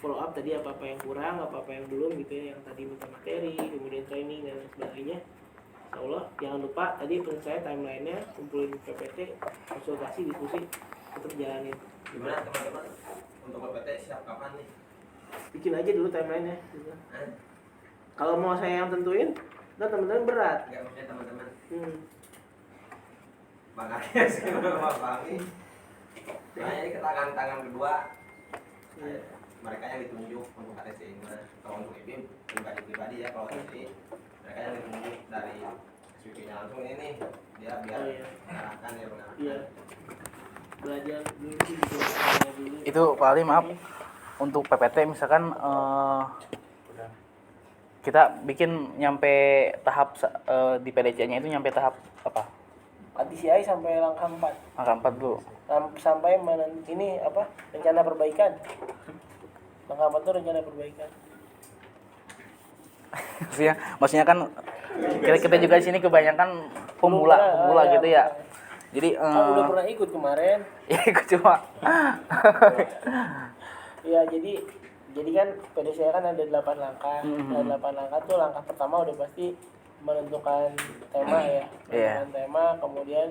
follow up tadi apa-apa yang kurang, apa-apa yang belum gitu ya, yang tadi minta materi, kemudian training dan sebagainya. Insyaallah jangan lupa tadi untuk saya timelinenya, kumpulin PPT, konsultasi, diskusi, tetap jalanin. Gimana teman-teman untuk PPT siap kapan nih? Bikin aja dulu timelinenya. Kalau mau saya yang tentuin, ntar teman-teman berat. Enggak, maksudnya teman-teman. Bang Arias sama Bang ini. Nah ini tangan kedua. Mereka yang ditunjuk untuk ATCI ini. Kalau untuk IBIM pribadi ya, kalau ini mereka yang ditunjuk dari SPV-nya langsung ini dia biar mengarahkan ya Bang. Iya. Belajar dulu sih gitu. Itu Pak Ali, maaf, untuk PPT misalkan kita bikin nyampe tahap di PDC-nya itu nyampe tahap apa? ATCI sampai langkah 4. Langkah 4 dulu. Sampai ini apa? Rencana perbaikan. Langkah 4 itu rencana perbaikan. Maksudnya kan kita juga di sini kebanyakan pemula gitu ya. Jadi udah pernah ikut kemarin. Ya ikut cuma. Iya, jadi kan PDC kan ada 8 langkah. Ada 8 langkah tuh langkah pertama udah pasti menentukan tema ya, menentukan tema, kemudian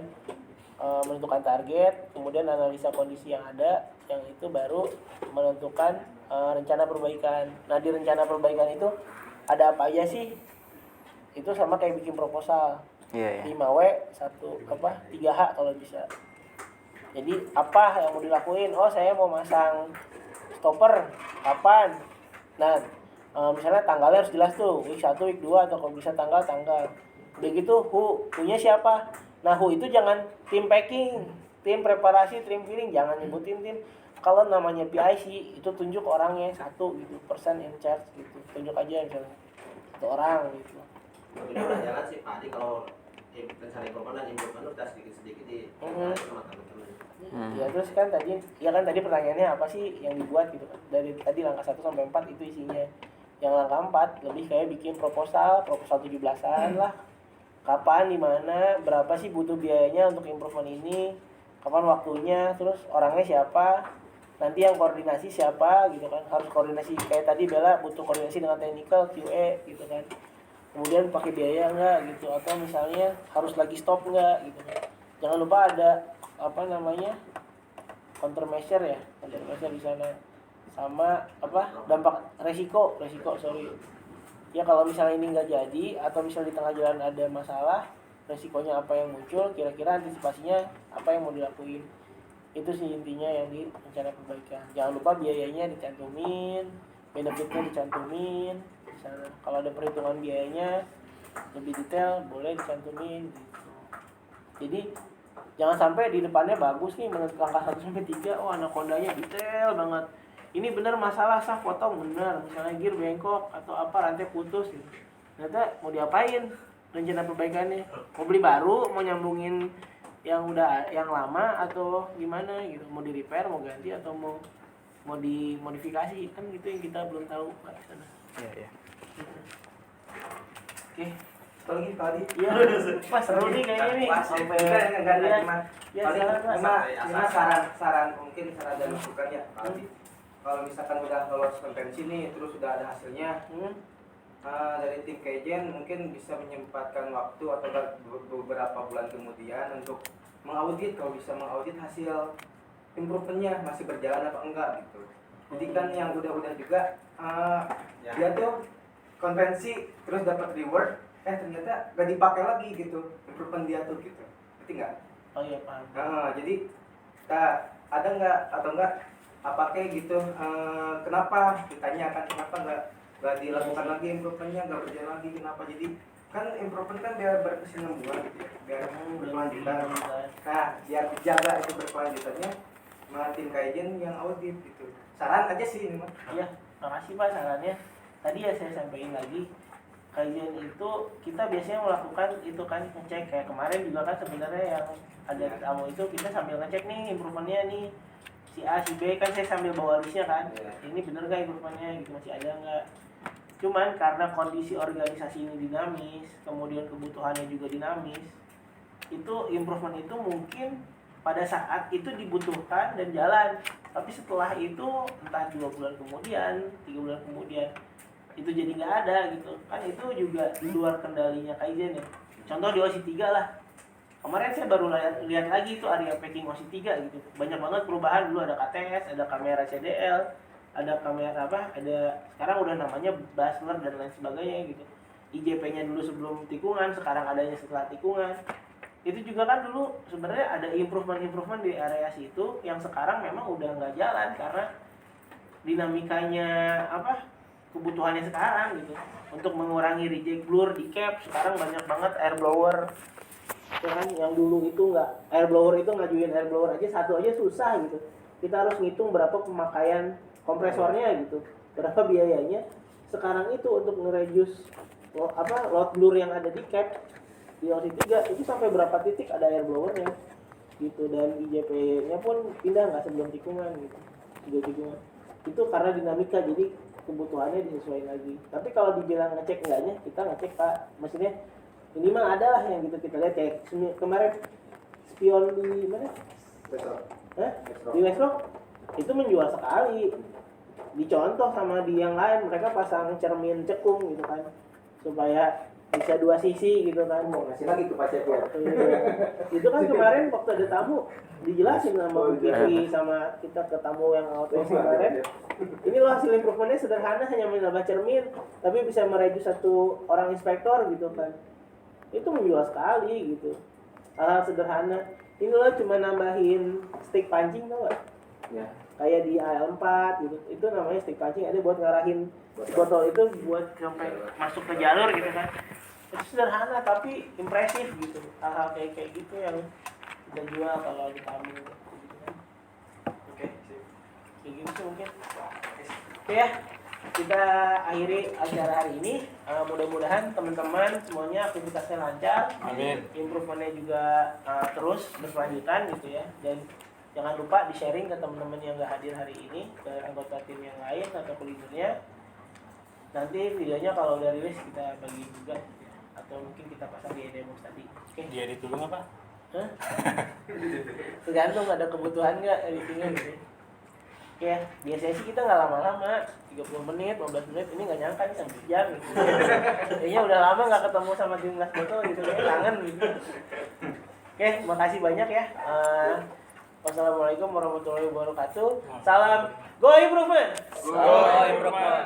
menentukan target, kemudian analisa kondisi yang ada, yang itu baru menentukan rencana perbaikan. Nah di rencana perbaikan itu ada apa aja sih? Itu sama kayak bikin proposal. 5W 3H kalau bisa. Jadi apa yang mau dilakuin? Oh saya mau masang stopper kapan? Nah misalnya tanggalnya harus jelas tuh, week 1, week 2 atau kalau bisa tanggal. Udah gitu who-nya siapa? Nah who itu jangan tim packing, tim preparasi, tim filling, jangan nyebutin tim. Kalau namanya PIC itu tunjuk orangnya satu gitu, person in charge gitu, tunjuk aja misalnya satu orang gitu. Jadi udah jalan sih Pak Adi kalau mencari korban dan improvement udah sedikit-sedikit di sama teman-teman. Ya terus kan tadi pertanyaannya apa sih yang dibuat gitu kan. Dari tadi langkah 1 sampai 4 itu isinya. Yang langkah 4 lebih kayak bikin proposal 17-an lah. Kapan, di mana, berapa sih butuh biayanya untuk improvement ini, kapan waktunya, terus orangnya siapa, nanti yang koordinasi siapa gitu kan. Harus koordinasi kayak tadi Bella butuh koordinasi dengan technical QA gitu kan. Kemudian pakai biaya enggak gitu, atau misalnya harus lagi stop enggak gitu kan. Jangan lupa ada countermeasure ya, countermeasure di sana, sama dampak resiko ya. Kalau misalnya ini nggak jadi atau misalnya di tengah jalan ada masalah, resikonya apa yang muncul, kira-kira antisipasinya apa yang mau dilakuin. Itu sih intinya yang di rencana perbaikan. Jangan lupa biayanya dicantumin, benefitnya dicantumin di sana. Kalau ada perhitungan biayanya lebih detail boleh dicantumin gitu. Jadi jangan sampai di depannya bagus nih menurut langkah 1 sampai 3, oh anakondanya detail banget. Ini benar masalah sah potong benar, misalnya gear bengkok atau apa rantai putus gitu. Ternyata mau diapain rencana perbaikannya? Mau beli baru, mau nyambungin yang lama atau gimana gitu? Mau di repair, mau ganti atau mau dimodifikasi, kan gitu yang kita belum tahu ke sana. Iya. Oke. Apa lagi Pak Adi? Iya, pas seru nih kayaknya nih sampai cuma saran mungkin saran dan masukan ya Pak Adi. Kalau misalkan udah lolos konvensi nih, terus sudah ada hasilnya, dari tim Kaizen mungkin bisa menyempatkan waktu atau beberapa bulan kemudian untuk mengaudit, kalau bisa mengaudit hasil improvementnya masih berjalan apa enggak gitu. Jadi kan yang udah juga dia tuh konvensi terus dapat reward, ternyata gak dipakai lagi gitu improvement dia tuh gitu, ngerti nggak? Oh iya paham. Jadi ada nggak atau enggak apa kayak gitu, kenapa ditanyakan kenapa nggak dilakukan lagi improvementnya, nggak berjalan lagi kenapa? Jadi kan improvement kan biar berkesinambungan gitu ya, biar berkelanjutan. Nah biar dijaga itu berkelanjutannya, tim Kaizen yang audit gitu. Saran aja sih ini mah. Iya, makasih Pak sarannya. Tadi ya saya sampaikan lagi, Kaizen itu kita biasanya melakukan itu kan ngecek, kayak kemarin juga kan sebenarnya yang ada tamu itu kita sambil ngecek nih improvementnya nih, si A, si B kan saya sambil bawa listnya kan, ini bener gak improvementnya gitu, masih ada nggak? Cuman karena kondisi organisasi ini dinamis, kemudian kebutuhannya juga dinamis, itu improvement itu mungkin pada saat itu dibutuhkan dan jalan, tapi setelah itu entah 2 bulan kemudian, 3 bulan kemudian itu jadi nggak ada gitu kan. Itu juga di luar kendalinya Kaizen ya. Contoh di OSI 3 lah, kemarin saya baru lihat lagi itu area packing OSI 3 gitu, banyak banget perubahan. Dulu ada KTS, ada kamera CDL, ada kamera ada sekarang udah namanya Basler dan lain sebagainya gitu. IJP-nya dulu sebelum tikungan, sekarang adanya setelah tikungan. Itu juga kan dulu sebenarnya ada improvement di area situ yang sekarang memang udah nggak jalan karena dinamikanya kebutuhannya sekarang gitu. Untuk mengurangi reject blur di cap, sekarang banyak banget air blower ya kan, yang dulu itu nggak, air blower itu ngajuin air blower aja satu aja susah gitu. Kita harus ngitung berapa pemakaian kompresornya gitu, berapa biayanya. Sekarang itu untuk nge-reduce load blur yang ada di cap di OSI 3 itu sampai berapa titik ada air blowernya gitu, dan IJP-nya pun pindah nggak sebelum tikungan gitu, sudah tikungan. Itu karena dinamika, jadi kebutuhannya disesuaikan lagi. Tapi kalau dibilang ngecek enggaknya, kita ngecek Pak, maksudnya minimal ada lah yang gitu kita lihat. Kayak kemarin spion di mana? Di Westrock itu menjual sekali, dicontoh sama di yang lain, mereka pasang cermin cekung gitu kan, supaya bisa dua sisi gitu kan. Mau ngasih lagi ke Pak Cep ya. Itu kan kemarin waktu ada tamu dijelasin sama Bu Kiki sama kita ke tamu yang outdoor kemarin. Ini loh hasil improvementnya sederhana, hanya menambah cermin tapi bisa mereju satu orang inspektor gitu kan. Itu menjual sekali gitu. Hal-hal sederhana. Ini loh cuma nambahin stick pancing tau gak? Ya. Kayak di AL4 gitu. Itu namanya stick pancing, ada buat ngarahin botol itu buat sampai masuk ke jalur gitu kan. Itu sederhana tapi impresif gitu. Hal-hal kayak gitu yang kita jual kalau di tamu gitu kan. Oke, sip. Kayak gitu sih mungkin. Oke ya, kita akhiri acara hari ini. Mudah-mudahan teman-teman semuanya aktivitasnya lancar. Amin. Improvementnya juga terus berkelanjutan gitu ya. Dan jangan lupa di-sharing ke teman-teman yang nggak hadir hari ini, ke anggota tim yang lain atau leadernya. Nanti videonya kalau udah rilis kita bagi juga gitu ya. Atau mungkin kita pasang di demo tadi. Oke. Diedit dulu nggak Pak? Hah? Tergantung ada kebutuhan nggak editingnya gitu. Oke ya, biasanya sih kita nggak lama-lama, 30 menit, 15 menit, ini nggak nyangka nih sampai jam gitu. Kayaknya udah lama nggak ketemu sama timnas botol gitu, kayak kangen gitu. Oke, makasih banyak ya. Wassalamualaikum warahmatullahi wabarakatuh. Salam Go Improvement. Go Improvement.